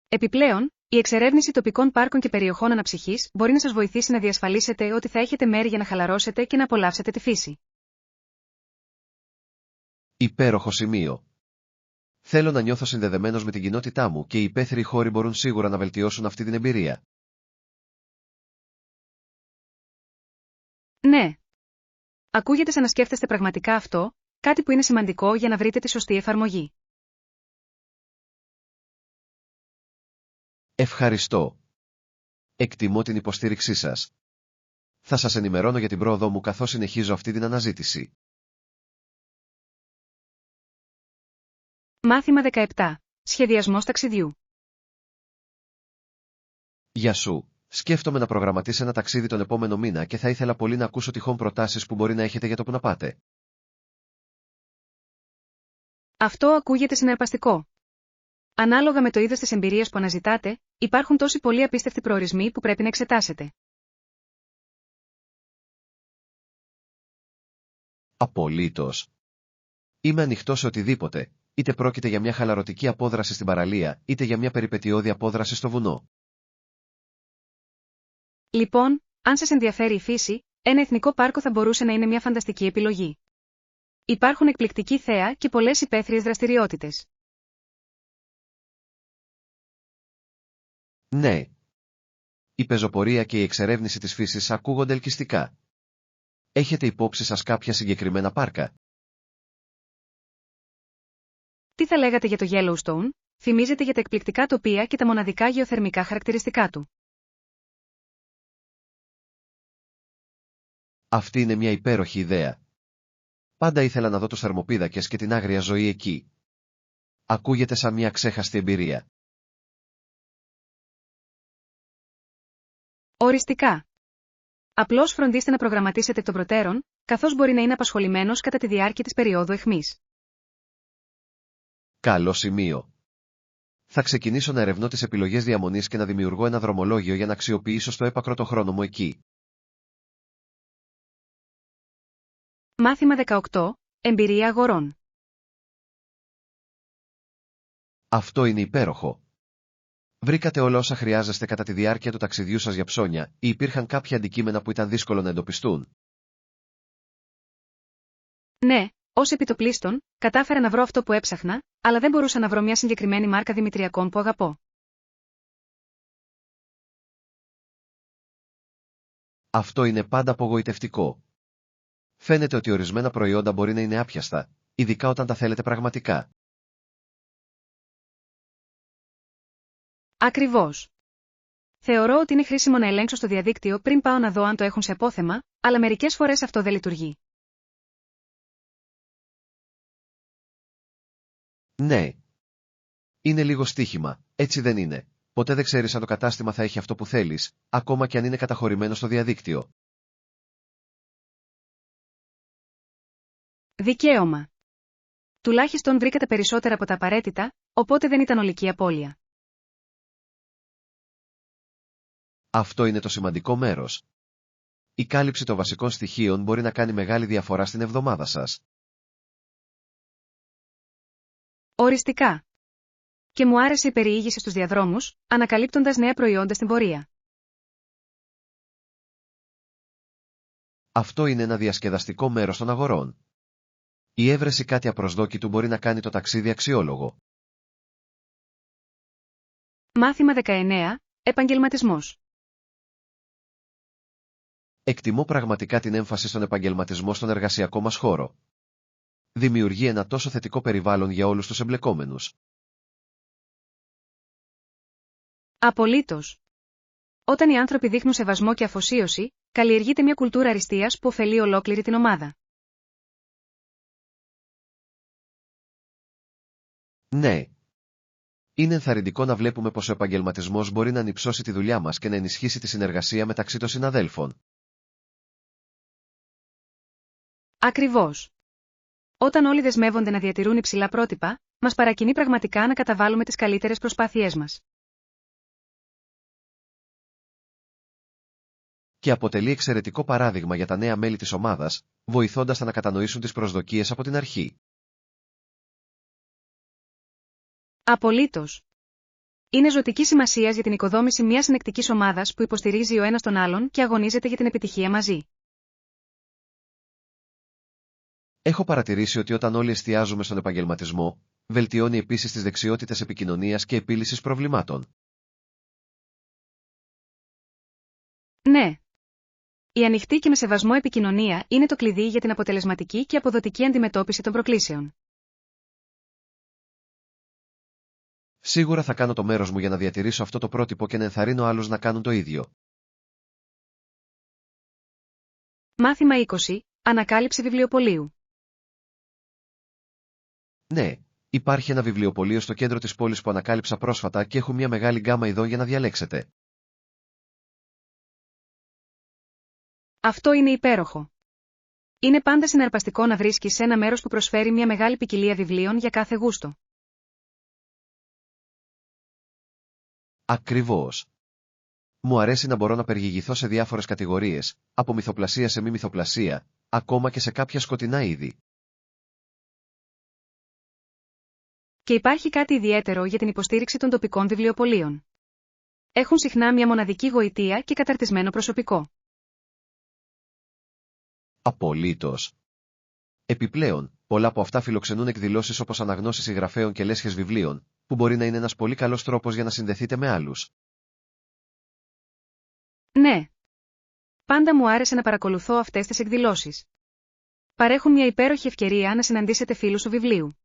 Επιπλέον, η εξερεύνηση τοπικών πάρκων και περιοχών αναψυχής μπορεί να σας βοηθήσει να διασφαλίσετε ότι θα έχετε μέρη για να χαλαρώσετε και να απολαύσετε τη φύση. Υπέροχο σημείο. Θέλω να νιώθω συνδεδεμένος με την κοινότητά μου και οι υπαίθριοι χώροι μπορούν σίγουρα να βελτιώσουν αυτή την εμπειρία. Ναι. Ακούγεται σαν να σκέφτεστε πραγματικά αυτό, κάτι που είναι σημαντικό για να βρείτε τη σωστή εφαρμογή. Ευχαριστώ. Εκτιμώ την υποστήριξή σας. Θα σας ενημερώνω για την πρόοδό μου καθώς συνεχίζω αυτή την αναζήτηση. Μάθημα 17. Σχεδιασμός ταξιδιού. Γεια σου. Σκέφτομαι να προγραμματίσω ένα ταξίδι τον επόμενο μήνα και θα ήθελα πολύ να ακούσω τυχόν προτάσεις που μπορεί να έχετε για το που να πάτε. Αυτό ακούγεται συναρπαστικό. Ανάλογα με το είδος της εμπειρίας που αναζητάτε, υπάρχουν τόσοι πολλοί απίστευτοι προορισμοί που πρέπει να εξετάσετε. Απολύτως. Είμαι ανοιχτός σε οτιδήποτε, είτε πρόκειται για μια χαλαρωτική απόδραση στην παραλία, είτε για μια περιπετειώδη απόδραση στο βουνό. Λοιπόν, αν σας ενδιαφέρει η φύση, ένα εθνικό πάρκο θα μπορούσε να είναι μια φανταστική επιλογή. Υπάρχουν εκπληκτικοί θέα και πολλές υπαίθριες δραστηριότητες. Ναι. Η πεζοπορία και η εξερεύνηση της φύσης ακούγονται ελκυστικά. Έχετε υπόψη σας κάποια συγκεκριμένα πάρκα? Τι θα λέγατε για το Yellowstone? Θυμίζεται για τα εκπληκτικά τοπία και τα μοναδικά γεωθερμικά χαρακτηριστικά του. Αυτή είναι μια υπέροχη ιδέα. Πάντα ήθελα να δω τους θερμοπίδακες και την άγρια ζωή εκεί. Ακούγεται σαν μια ξέχαστη εμπειρία. Οριστικά. Απλώς φροντίστε να προγραμματίσετε εκ των προτέρων, καθώς μπορεί να είναι απασχολημένος κατά τη διάρκεια της περίοδου αιχμής. Καλό σημείο. Θα ξεκινήσω να ερευνώ τις επιλογές διαμονής και να δημιουργώ ένα δρομολόγιο για να αξιοποιήσω στο έπακρο το χρόνο μου εκεί. Μάθημα 18. Εμπειρία αγορών. Αυτό είναι υπέροχο. Βρήκατε όλα όσα χρειάζεστε κατά τη διάρκεια του ταξιδιού σας για ψώνια, ή υπήρχαν κάποια αντικείμενα που ήταν δύσκολο να εντοπιστούν? Ναι, ως επιτοπλίστων, κατάφερα να βρω αυτό που έψαχνα, αλλά δεν μπορούσα να βρω μια συγκεκριμένη μάρκα δημητριακών που αγαπώ. Αυτό είναι πάντα απογοητευτικό. Φαίνεται ότι ορισμένα προϊόντα μπορεί να είναι άπιαστα, ειδικά όταν τα θέλετε πραγματικά. Ακριβώς. Θεωρώ ότι είναι χρήσιμο να ελέγξω στο διαδίκτυο πριν πάω να δω αν το έχουν σε απόθεμα, αλλά μερικές φορές αυτό δεν λειτουργεί. Ναι. Είναι λίγο στοίχημα, έτσι δεν είναι? Ποτέ δεν ξέρεις αν το κατάστημα θα έχει αυτό που θέλεις, ακόμα και αν είναι καταχωρημένο στο διαδίκτυο. Δικαίωμα. Τουλάχιστον βρήκατε περισσότερα από τα απαραίτητα, οπότε δεν ήταν ολική απώλεια. Αυτό είναι το σημαντικό μέρος. Η κάλυψη των βασικών στοιχείων μπορεί να κάνει μεγάλη διαφορά στην εβδομάδα σας. Οριστικά. Και μου άρεσε η περιήγηση στους διαδρόμους, ανακαλύπτοντας νέα προϊόντα στην πορεία. Αυτό είναι ένα διασκεδαστικό μέρος των αγορών. Η έβρεση κάτι απροσδόκητου μπορεί να κάνει το ταξίδι αξιόλογο. Μάθημα 19. Επαγγελματισμός. Εκτιμώ πραγματικά την έμφαση στον επαγγελματισμό στον εργασιακό μας χώρο. Δημιουργεί ένα τόσο θετικό περιβάλλον για όλους τους εμπλεκόμενους. Απολύτως. Όταν οι άνθρωποι δείχνουν σεβασμό και αφοσίωση, καλλιεργείται μια κουλτούρα αριστείας που ωφελεί ολόκληρη την ομάδα. Ναι. Είναι ενθαρρυντικό να βλέπουμε πως ο επαγγελματισμός μπορεί να ανυψώσει τη δουλειά μας και να ενισχύσει τη συνεργασία μεταξύ των συναδέλφων. Ακριβώς. Όταν όλοι δεσμεύονται να διατηρούν υψηλά πρότυπα, μας παρακινεί πραγματικά να καταβάλουμε τις καλύτερες προσπάθειές μας. Και αποτελεί εξαιρετικό παράδειγμα για τα νέα μέλη της ομάδας, βοηθώντας τα να κατανοήσουν τις προσδοκίες από την αρχή. Απολύτως. Είναι ζωτική σημασίας για την οικοδόμηση μιας συνεκτικής ομάδας που υποστηρίζει ο ένας τον άλλον και αγωνίζεται για την επιτυχία μαζί. Έχω παρατηρήσει ότι όταν όλοι εστιάζουμε στον επαγγελματισμό, βελτιώνει επίσης τις δεξιότητες επικοινωνίας και επίλυσης προβλημάτων. Ναι. Η ανοιχτή και με σεβασμό επικοινωνία είναι το κλειδί για την αποτελεσματική και αποδοτική αντιμετώπιση των προκλήσεων. Σίγουρα θα κάνω το μέρος μου για να διατηρήσω αυτό το πρότυπο και να ενθαρρύνω άλλους να κάνουν το ίδιο. Μάθημα 20. Ανακάλυψη βιβλιοπωλείου. Ναι, υπάρχει ένα βιβλιοπωλείο στο κέντρο της πόλης που ανακάλυψα πρόσφατα και έχουν μια μεγάλη γκάμα ειδών για να διαλέξετε. Αυτό είναι υπέροχο. Είναι πάντα συναρπαστικό να βρίσκεις ένα μέρος που προσφέρει μια μεγάλη ποικιλία βιβλίων για κάθε γούστο. Ακριβώς. Μου αρέσει να μπορώ να περιηγηθώ σε διάφορες κατηγορίες, από μυθοπλασία σε μη μυθοπλασία, ακόμα και σε κάποια σκοτεινά είδη. Και υπάρχει κάτι ιδιαίτερο για την υποστήριξη των τοπικών βιβλιοπωλείων. Έχουν συχνά μια μοναδική γοητεία και καταρτισμένο προσωπικό. Απολύτως. Επιπλέον, πολλά από αυτά φιλοξενούν εκδηλώσεις όπως αναγνώσεις συγγραφέων και λέσχες βιβλίων, που μπορεί να είναι ένας πολύ καλός τρόπος για να συνδεθείτε με άλλους. Ναι. Πάντα μου άρεσε να παρακολουθώ αυτές τις εκδηλώσεις. Παρέχουν μια υπέροχη ευκαιρία να συναντήσετε φίλους του βιβλίου.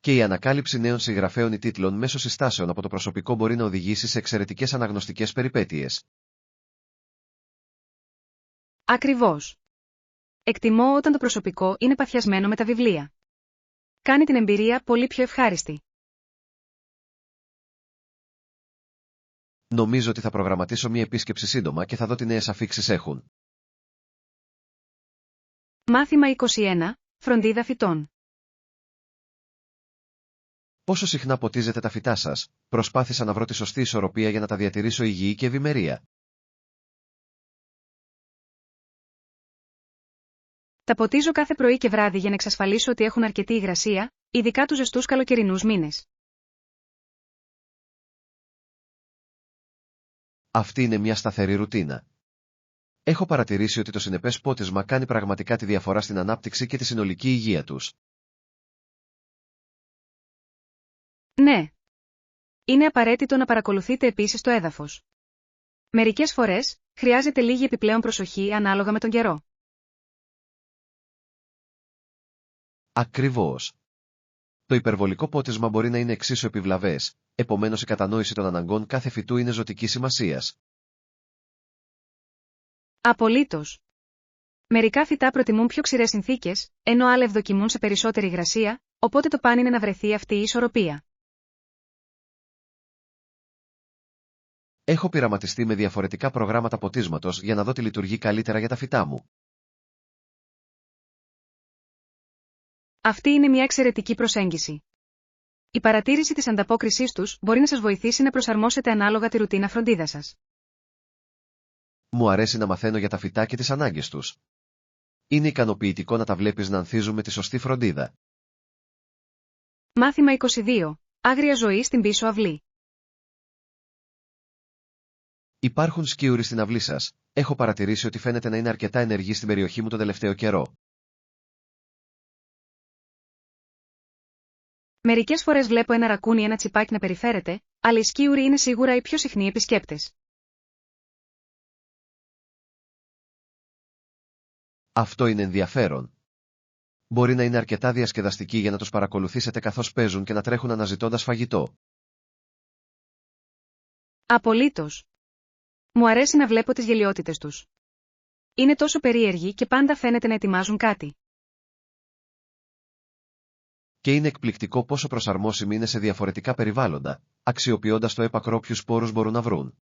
Και η ανακάλυψη νέων συγγραφέων ή τίτλων μέσω συστάσεων από το προσωπικό μπορεί να οδηγήσει σε εξαιρετικές αναγνωστικές περιπέτειες. Ακριβώς. Εκτιμώ όταν το προσωπικό είναι παθιασμένο με τα βιβλία. Κάνει την εμπειρία πολύ πιο ευχάριστη. Νομίζω ότι θα προγραμματίσω μια επίσκεψη σύντομα και θα δω τι νέες αφίξεις έχουν. Μάθημα 21. Φροντίδα φυτών. Πόσο συχνά ποτίζετε τα φυτά σας? Προσπάθησα να βρω τη σωστή ισορροπία για να τα διατηρήσω υγιή και ευημερία. Τα ποτίζω κάθε πρωί και βράδυ για να εξασφαλίσω ότι έχουν αρκετή υγρασία, ειδικά τους ζεστούς καλοκαιρινούς μήνες. Αυτή είναι μια σταθερή ρουτίνα. Έχω παρατηρήσει ότι το συνεπές πότισμα κάνει πραγματικά τη διαφορά στην ανάπτυξη και τη συνολική υγεία τους. Ναι. Είναι απαραίτητο να παρακολουθείτε επίσης το έδαφος. Μερικές φορές, χρειάζεται λίγη επιπλέον προσοχή ανάλογα με τον καιρό. Ακριβώς. Το υπερβολικό πότισμα μπορεί να είναι εξίσου επιβλαβές, επομένως η κατανόηση των αναγκών κάθε φυτού είναι ζωτικής σημασίας. Απολύτως. Μερικά φυτά προτιμούν πιο ξηρές συνθήκες, ενώ άλλα ευδοκιμούν σε περισσότερη υγρασία, οπότε το παν είναι να βρεθεί αυτή η ισορροπία. Έχω πειραματιστεί με διαφορετικά προγράμματα ποτίσματος για να δω τι λειτουργεί καλύτερα για τα φυτά μου. Αυτή είναι μια εξαιρετική προσέγγιση. Η παρατήρηση της ανταπόκρισής τους μπορεί να σας βοηθήσει να προσαρμόσετε ανάλογα τη ρουτίνα φροντίδας σας. Μου αρέσει να μαθαίνω για τα φυτά και τις ανάγκες τους. Είναι ικανοποιητικό να τα βλέπεις να ανθίζουν με τη σωστή φροντίδα. Μάθημα 22. Άγρια ζωή στην πίσω αυλή. Υπάρχουν σκίουροι στην αυλή σας. Έχω παρατηρήσει ότι φαίνεται να είναι αρκετά ενεργοί στην περιοχή μου τον τελευταίο καιρό. Μερικές φορές βλέπω ένα ρακούνι ή ένα τσιπάκι να περιφέρεται, αλλά οι σκίουροι είναι σίγουρα οι πιο συχνοί επισκέπτες. Αυτό είναι ενδιαφέρον. Μπορεί να είναι αρκετά διασκεδαστικοί για να τους παρακολουθήσετε καθώς παίζουν και να τρέχουν αναζητώντας φαγητό. Απολύτως. Μου αρέσει να βλέπω τις γελοιότητες τους. Είναι τόσο περίεργοι και πάντα φαίνεται να ετοιμάζουν κάτι. Και είναι εκπληκτικό πόσο προσαρμόσιμοι είναι σε διαφορετικά περιβάλλοντα, αξιοποιώντας το έπακρο όποιους σπόρους μπορούν να βρουν.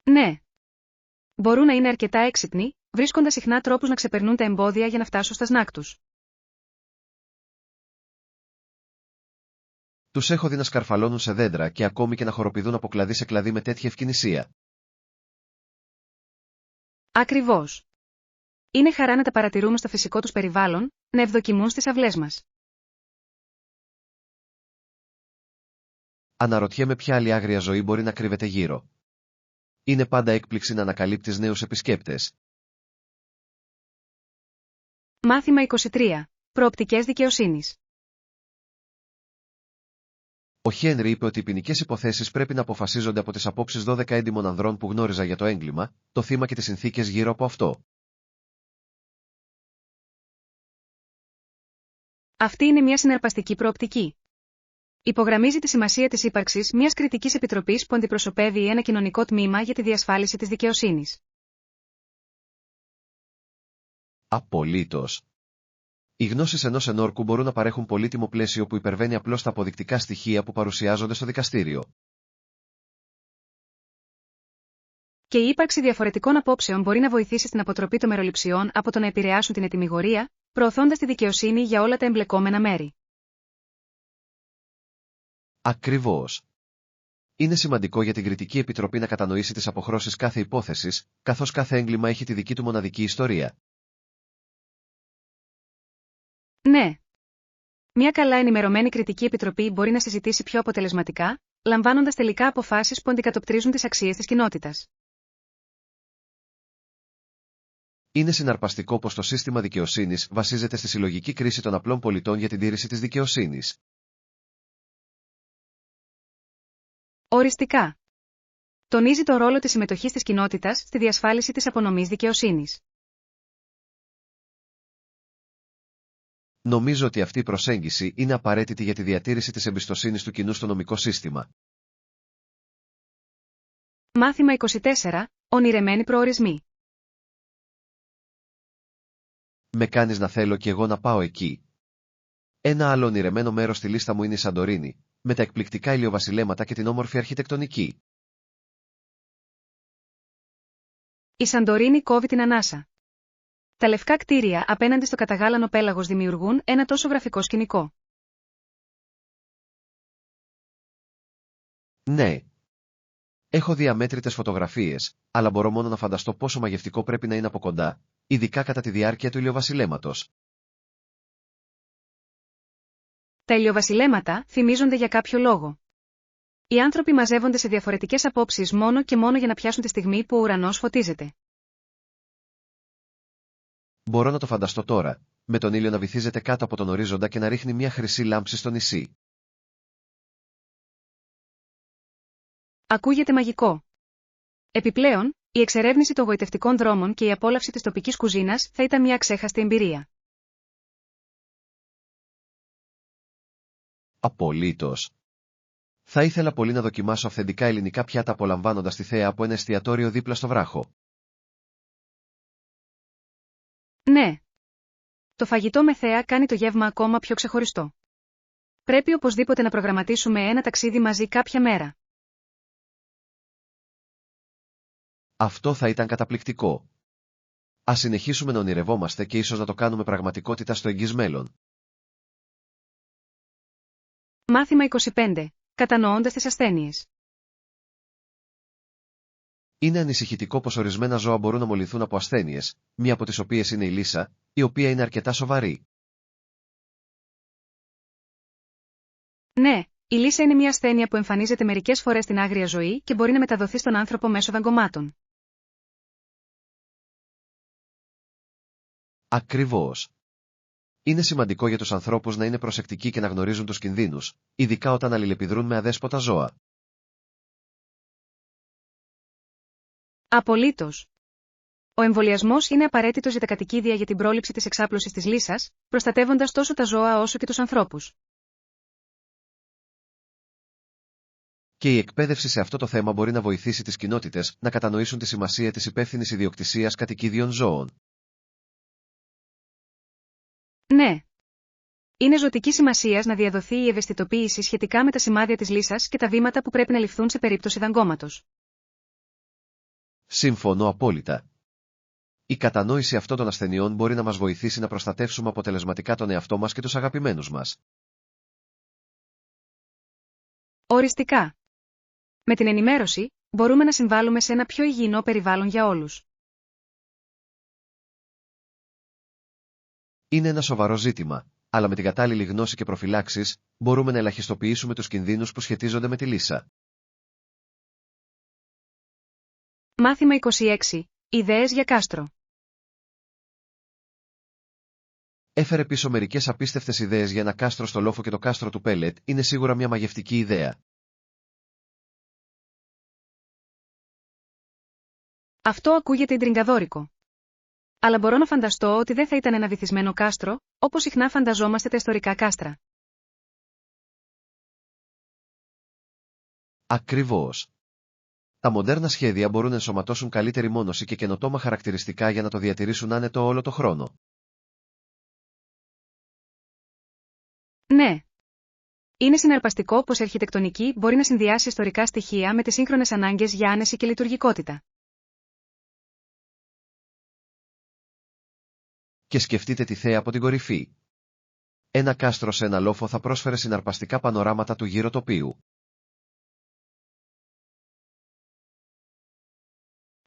Ναι. Μπορούν να είναι αρκετά έξυπνοι, βρίσκοντας συχνά τρόπους να ξεπερνούν τα εμπόδια για να φτάσουν στα σνάκ τους. Τους έχω δει να σκαρφαλώνουν σε δέντρα και ακόμη και να χοροπηδούν από κλαδί σε κλαδί με τέτοια ευκαινησία. Ακριβώς. Είναι χαρά να τα παρατηρούμε στο φυσικό τους περιβάλλον, να ευδοκιμούν στις αυλές μας. Αναρωτιέμαι ποια άλλη άγρια ζωή μπορεί να κρύβεται γύρω. Είναι πάντα έκπληξη να ανακαλύπτεις νέους επισκέπτες. Μάθημα 23. Προοπτικές δικαιοσύνης. Ο Χένρι είπε ότι οι ποινικές υποθέσεις πρέπει να αποφασίζονται από τις απόψεις 12 έντιμων ανδρών που γνώριζα για το έγκλημα, το θύμα και τις συνθήκες γύρω από αυτό. Αυτή είναι μια συναρπαστική προοπτική. Υπογραμμίζει τη σημασία της ύπαρξης μιας κριτικής επιτροπής που αντιπροσωπεύει ένα κοινωνικό τμήμα για τη διασφάλιση της δικαιοσύνης. Απολύτως. Οι γνώσεις ενός ενόρκου μπορούν να παρέχουν πολύτιμο πλαίσιο που υπερβαίνει απλώς τα αποδεικτικά στοιχεία που παρουσιάζονται στο δικαστήριο. Και η ύπαρξη διαφορετικών απόψεων μπορεί να βοηθήσει στην αποτροπή των μεροληψιών από το να επηρεάσουν την ετυμηγορία, προωθώντας τη δικαιοσύνη για όλα τα εμπλεκόμενα μέρη. Ακριβώς. Είναι σημαντικό για την Κριτική Επιτροπή να κατανοήσει τις αποχρώσεις κάθε υπόθεσης, καθώς κάθε έγκλημα έχει τη δική του μοναδική ιστορία. Ναι. Μια καλά ενημερωμένη Κριτική Επιτροπή μπορεί να συζητήσει πιο αποτελεσματικά, λαμβάνοντας τελικά αποφάσεις που αντικατοπτρίζουν τις αξίες της κοινότητας. Είναι συναρπαστικό πως το σύστημα δικαιοσύνης βασίζεται στη συλλογική κρίση των απλών πολιτών για την τήρηση της δικαιοσύνης. Οριστικά. Τονίζει το ρόλο της συμμετοχής της κοινότητας στη διασφάλιση της απονομής δικαιοσύνης. Νομίζω ότι αυτή η προσέγγιση είναι απαραίτητη για τη διατήρηση της εμπιστοσύνης του κοινού στο νομικό σύστημα. Μάθημα 24. Ονειρεμένοι προορισμοί. Με κάνεις να θέλω κι εγώ να πάω εκεί. Ένα άλλο ονειρεμένο μέρος στη λίστα μου είναι η Σαντορίνη, με τα εκπληκτικά ηλιοβασιλέματα και την όμορφη αρχιτεκτονική. Η Σαντορίνη κόβει την ανάσα. Τα λευκά κτίρια απέναντι στο καταγάλανο πέλαγος δημιουργούν ένα τόσο γραφικό σκηνικό. Ναι. Έχω δει αμέτρητες φωτογραφίες, αλλά μπορώ μόνο να φανταστώ πόσο μαγευτικό πρέπει να είναι από κοντά, ειδικά κατά τη διάρκεια του ηλιοβασιλέματος. Τα ηλιοβασιλέματα θυμίζονται για κάποιο λόγο. Οι άνθρωποι μαζεύονται σε διαφορετικές απόψεις μόνο και μόνο για να πιάσουν τη στιγμή που ο ουρανός φωτίζεται. Μπορώ να το φανταστώ τώρα, με τον ήλιο να βυθίζεται κάτω από τον ορίζοντα και να ρίχνει μια χρυσή λάμψη στο νησί. Ακούγεται μαγικό. Επιπλέον, η εξερεύνηση των γοητευτικών δρόμων και η απόλαυση της τοπικής κουζίνας θα ήταν μια αξέχαστη εμπειρία. Απολύτως. Θα ήθελα πολύ να δοκιμάσω αυθεντικά ελληνικά πιάτα απολαμβάνοντας τη θέα από ένα εστιατόριο δίπλα στο βράχο. Ναι. Το φαγητό με θέα κάνει το γεύμα ακόμα πιο ξεχωριστό. Πρέπει οπωσδήποτε να προγραμματίσουμε ένα ταξίδι μαζί κάποια μέρα. Αυτό θα ήταν καταπληκτικό. Ας συνεχίσουμε να ονειρευόμαστε και ίσως να το κάνουμε πραγματικότητα στο εγγύς μέλλον. Μάθημα 25. Κατανοώντας τις ασθένειες. Είναι ανησυχητικό πως ορισμένα ζώα μπορούν να μολυνθούν από ασθένειες, μία από τις οποίες είναι η λύσα, η οποία είναι αρκετά σοβαρή. Ναι, η λύσα είναι μια ασθένεια που εμφανίζεται μερικές φορές στην άγρια ζωή και μπορεί να μεταδοθεί στον άνθρωπο μέσω δαγκωμάτων. Ακριβώς. Είναι σημαντικό για τους ανθρώπους να είναι προσεκτικοί και να γνωρίζουν τους κινδύνους, ειδικά όταν αλληλεπιδρούν με αδέσποτα ζώα. Απολύτως. Ο εμβολιασμός είναι απαραίτητος για τα κατοικίδια για την πρόληψη της εξάπλωσης της λύσας, προστατεύοντας τόσο τα ζώα όσο και τους ανθρώπους. Και η εκπαίδευση σε αυτό το θέμα μπορεί να βοηθήσει τις κοινότητες να κατανοήσουν τη σημασία της υπεύθυνης ιδιοκτησίας κατοικίδιων ζώων. Ναι. Είναι ζωτική σημασίας να διαδοθεί η ευαισθητοποίηση σχετικά με τα σημάδια της λύσας και τα βήματα που πρέπει να ληφθούν σε περίπτωση δαγκώματος. Συμφωνώ απόλυτα. Η κατανόηση αυτών των ασθενειών μπορεί να μας βοηθήσει να προστατεύσουμε αποτελεσματικά τον εαυτό μας και τους αγαπημένους μας. Οριστικά. Με την ενημέρωση, μπορούμε να συμβάλλουμε σε ένα πιο υγιεινό περιβάλλον για όλους. Είναι ένα σοβαρό ζήτημα, αλλά με την κατάλληλη γνώση και προφυλάξεις, μπορούμε να ελαχιστοποιήσουμε τους κινδύνους που σχετίζονται με τη λύσα. Μάθημα 26. Ιδέες για κάστρο. Έφερε πίσω μερικές απίστευτες ιδέες για ένα κάστρο στο λόφο και το κάστρο του Πέλετ είναι σίγουρα μια μαγευτική ιδέα. Αυτό ακούγεται ιντριγκαδόρικο. Αλλά μπορώ να φανταστώ ότι δεν θα ήταν ένα βυθισμένο κάστρο, όπως συχνά φανταζόμαστε τα ιστορικά κάστρα. Ακριβώς. Τα μοντέρνα σχέδια μπορούν να ενσωματώσουν καλύτερη μόνωση και καινοτόμα χαρακτηριστικά για να το διατηρήσουν άνετο όλο το χρόνο. Ναι. Είναι συναρπαστικό πως η αρχιτεκτονική μπορεί να συνδυάσει ιστορικά στοιχεία με τις σύγχρονες ανάγκες για άνεση και λειτουργικότητα. Και σκεφτείτε τη θέα από την κορυφή. Ένα κάστρο σε ένα λόφο θα πρόσφερε συναρπαστικά πανοράματα του γύρω τοπίου.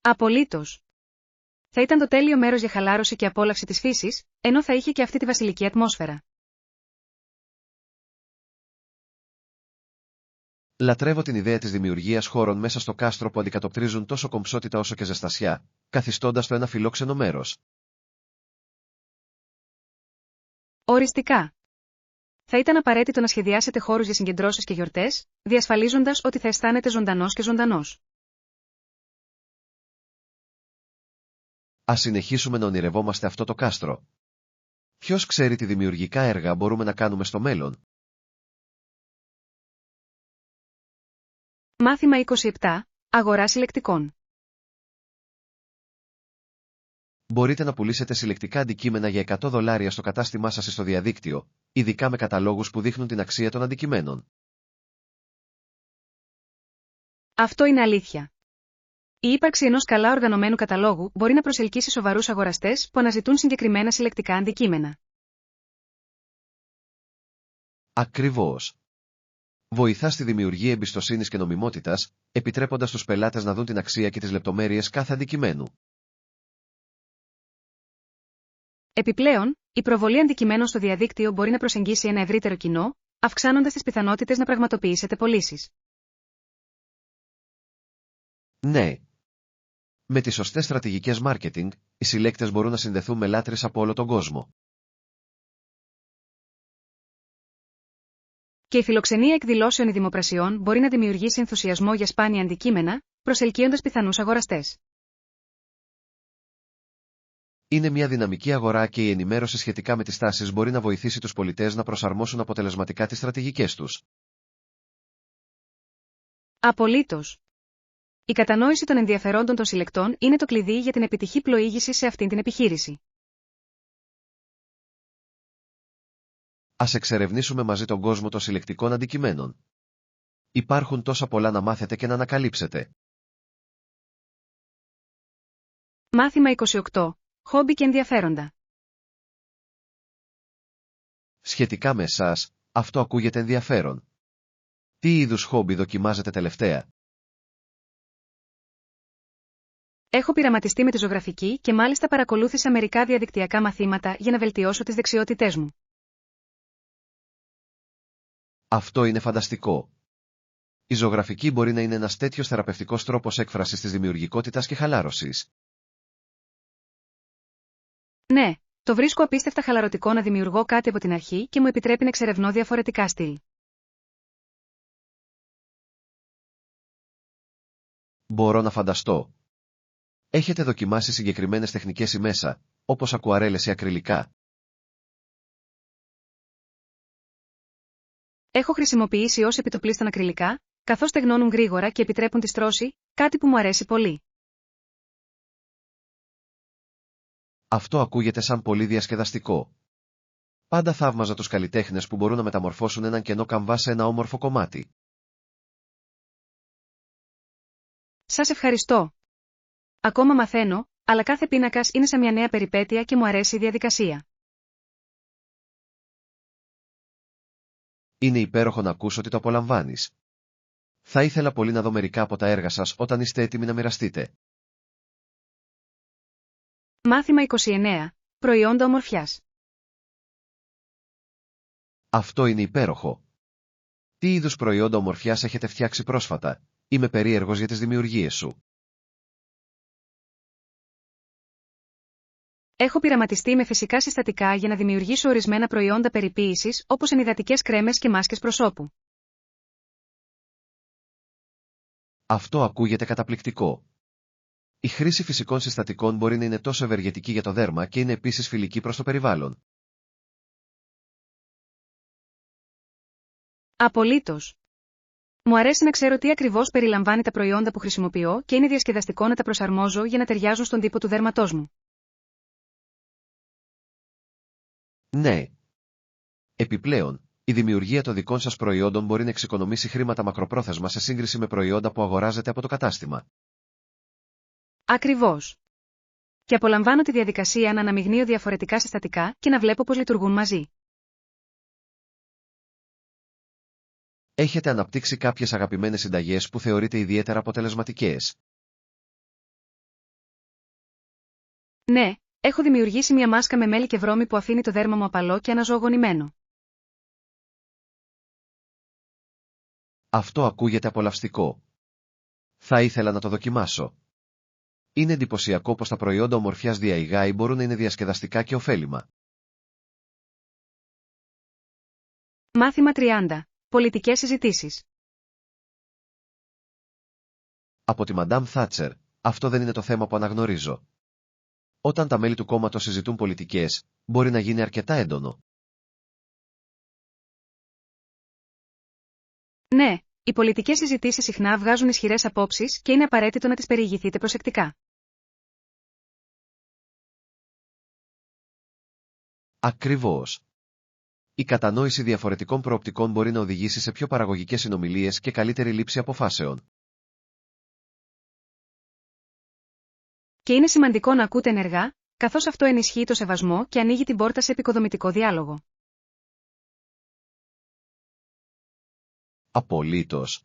Απολύτως. Θα ήταν το τέλειο μέρος για χαλάρωση και απόλαυση της φύσης, ενώ θα είχε και αυτή τη βασιλική ατμόσφαιρα. Λατρεύω την ιδέα της δημιουργίας χώρων μέσα στο κάστρο που αντικατοπτρίζουν τόσο κομψότητα όσο και ζεστασιά, καθιστώντας το ένα φιλόξενο μέρος. Οριστικά. Θα ήταν απαραίτητο να σχεδιάσετε χώρους για συγκεντρώσεις και γιορτές, διασφαλίζοντας ότι θα αισθάνεται ζωντανός και ζωντανός. Ας συνεχίσουμε να ονειρευόμαστε αυτό το κάστρο. Ποιος ξέρει τι δημιουργικά έργα μπορούμε να κάνουμε στο μέλλον. Μάθημα 27. Αγορά συλλεκτικών. Μπορείτε να πουλήσετε συλλεκτικά αντικείμενα για $100 στο κατάστημά σας στο διαδίκτυο, ειδικά με καταλόγους που δείχνουν την αξία των αντικειμένων. Αυτό είναι αλήθεια. Η ύπαρξη ενός καλά οργανωμένου καταλόγου μπορεί να προσελκύσει σοβαρούς αγοραστές που αναζητούν συγκεκριμένα συλλεκτικά αντικείμενα. Ακριβώς. Βοηθά στη δημιουργία εμπιστοσύνης και νομιμότητας, επιτρέποντας τους πελάτες να δουν την αξία και τις λεπτομέρειες κάθε αντικειμένου. Επιπλέον, η προβολή αντικειμένων στο διαδίκτυο μπορεί να προσεγγίσει ένα ευρύτερο κοινό, αυξάνοντας τις πιθανότητες να πραγματοποιήσετε πωλήσεις. Ναι. Με τις σωστές στρατηγικές marketing, οι συλλέκτες μπορούν να συνδεθούν με λάτρεις από όλο τον κόσμο. Και η φιλοξενία εκδηλώσεων ή δημοπρασιών μπορεί να δημιουργήσει ενθουσιασμό για σπάνια αντικείμενα, προσελκύοντας πιθανούς αγοραστές. Είναι μια δυναμική αγορά και η ενημέρωση σχετικά με τις τάσεις μπορεί να βοηθήσει τους πολιτές να προσαρμόσουν αποτελεσματικά τις στρατηγικές τους. Απολύτως. Η κατανόηση των ενδιαφερόντων των συλλεκτών είναι το κλειδί για την επιτυχή πλοήγηση σε αυτήν την επιχείρηση. Ας εξερευνήσουμε μαζί τον κόσμο των συλλεκτικών αντικειμένων. Υπάρχουν τόσα πολλά να μάθετε και να ανακαλύψετε. Μάθημα 28. Χόμπι και ενδιαφέροντα. Σχετικά με εσάς, αυτό ακούγεται ενδιαφέρον. Τι είδους χόμπι δοκιμάζετε τελευταία? Έχω πειραματιστεί με τη ζωγραφική και μάλιστα παρακολούθησα μερικά διαδικτυακά μαθήματα για να βελτιώσω τις δεξιότητές μου. Αυτό είναι φανταστικό. Η ζωγραφική μπορεί να είναι ένας τέτοιος θεραπευτικός τρόπος έκφρασης της δημιουργικότητας και χαλάρωσης. Ναι, το βρίσκω απίστευτα χαλαρωτικό να δημιουργώ κάτι από την αρχή και μου επιτρέπει να εξερευνώ διαφορετικά στυλ. Μπορώ να φανταστώ. Έχετε δοκιμάσει συγκεκριμένες τεχνικές ή μέσα, όπως ακουαρέλες ή ακριλικά? Έχω χρησιμοποιήσει ως επιτοπλίστων ακριλικά, καθώς στεγνώνουν γρήγορα και επιτρέπουν τη στρώση, κάτι που μου αρέσει πολύ. Αυτό ακούγεται σαν πολύ διασκεδαστικό. Πάντα θαύμαζα τους καλλιτέχνες που μπορούν να μεταμορφώσουν έναν κενό καμβά σε ένα όμορφο κομμάτι. Σας ευχαριστώ. Ακόμα μαθαίνω, αλλά κάθε πίνακας είναι σαν μια νέα περιπέτεια και μου αρέσει η διαδικασία. Είναι υπέροχο να ακούσω ότι το απολαμβάνεις. Θα ήθελα πολύ να δω μερικά από τα έργα σας όταν είστε έτοιμοι να μοιραστείτε. Μάθημα 29. Προϊόντα ομορφιάς. Αυτό είναι υπέροχο. Τι είδους προϊόντα ομορφιάς έχετε φτιάξει πρόσφατα? Είμαι περίεργος για τις δημιουργίες σου. Έχω πειραματιστεί με φυσικά συστατικά για να δημιουργήσω ορισμένα προϊόντα περιποίησης, όπως ενυδατικές κρέμες και μάσκες προσώπου. Αυτό ακούγεται καταπληκτικό. Η χρήση φυσικών συστατικών μπορεί να είναι τόσο ευεργετική για το δέρμα και είναι επίσης φιλική προς το περιβάλλον. Απολύτως. Μου αρέσει να ξέρω τι ακριβώς περιλαμβάνει τα προϊόντα που χρησιμοποιώ και είναι διασκεδαστικό να τα προσαρμόζω για να ταιριάζουν στον τύπο του δέρματός μου. Ναι. Επιπλέον, η δημιουργία των δικών σας προϊόντων μπορεί να εξοικονομήσει χρήματα μακροπρόθεσμα σε σύγκριση με προϊόντα που αγοράζετε από το κατάστημα. Ακριβώς. Και απολαμβάνω τη διαδικασία να αναμειγνύω διαφορετικά συστατικά και να βλέπω πώς λειτουργούν μαζί. Έχετε αναπτύξει κάποιες αγαπημένες συνταγές που θεωρείτε ιδιαίτερα αποτελεσματικές? Ναι, έχω δημιουργήσει μια μάσκα με μέλι και βρώμη που αφήνει το δέρμα μου απαλό και αναζωογονημένο. Αυτό ακούγεται απολαυστικό. Θα ήθελα να το δοκιμάσω. Είναι εντυπωσιακό πως τα προϊόντα ομορφιάς DIY μπορούν να είναι διασκεδαστικά και ωφέλιμα. Μάθημα 30. Πολιτικές συζητήσεις. Από τη Μαντάμ Θάτσερ, αυτό δεν είναι το θέμα που αναγνωρίζω. Όταν τα μέλη του κόμματος συζητούν πολιτικές, μπορεί να γίνει αρκετά έντονο. Ναι, οι πολιτικές συζητήσεις συχνά βγάζουν ισχυρές απόψεις και είναι απαραίτητο να τις περιηγηθείτε προσεκτικά. Ακριβώς. Η κατανόηση διαφορετικών προοπτικών μπορεί να οδηγήσει σε πιο παραγωγικές συνομιλίες και καλύτερη λήψη αποφάσεων. Και είναι σημαντικό να ακούτε ενεργά, καθώς αυτό ενισχύει το σεβασμό και ανοίγει την πόρτα σε επικοδομητικό διάλογο. Απολύτως.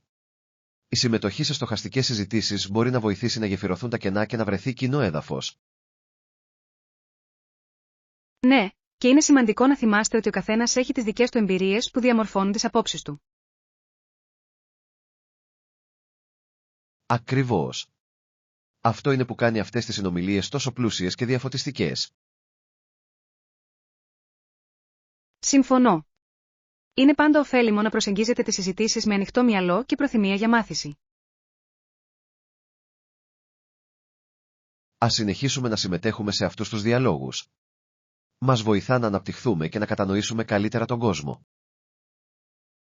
Η συμμετοχή σε στοχαστικές συζητήσεις μπορεί να βοηθήσει να γεφυρωθούν τα κενά και να βρεθεί κοινό έδαφος. Ναι, και είναι σημαντικό να θυμάστε ότι ο καθένας έχει τις δικές του εμπειρίες που διαμορφώνουν τις απόψεις του. Ακριβώς. Αυτό είναι που κάνει αυτές τις συνομιλίες τόσο πλούσιες και διαφωτιστικές. Συμφωνώ. Είναι πάντα ωφέλιμο να προσεγγίζετε τις συζητήσεις με ανοιχτό μυαλό και προθυμία για μάθηση. Ας συνεχίσουμε να συμμετέχουμε σε αυτούς τους διαλόγους. Μας βοηθά να αναπτυχθούμε και να κατανοήσουμε καλύτερα τον κόσμο.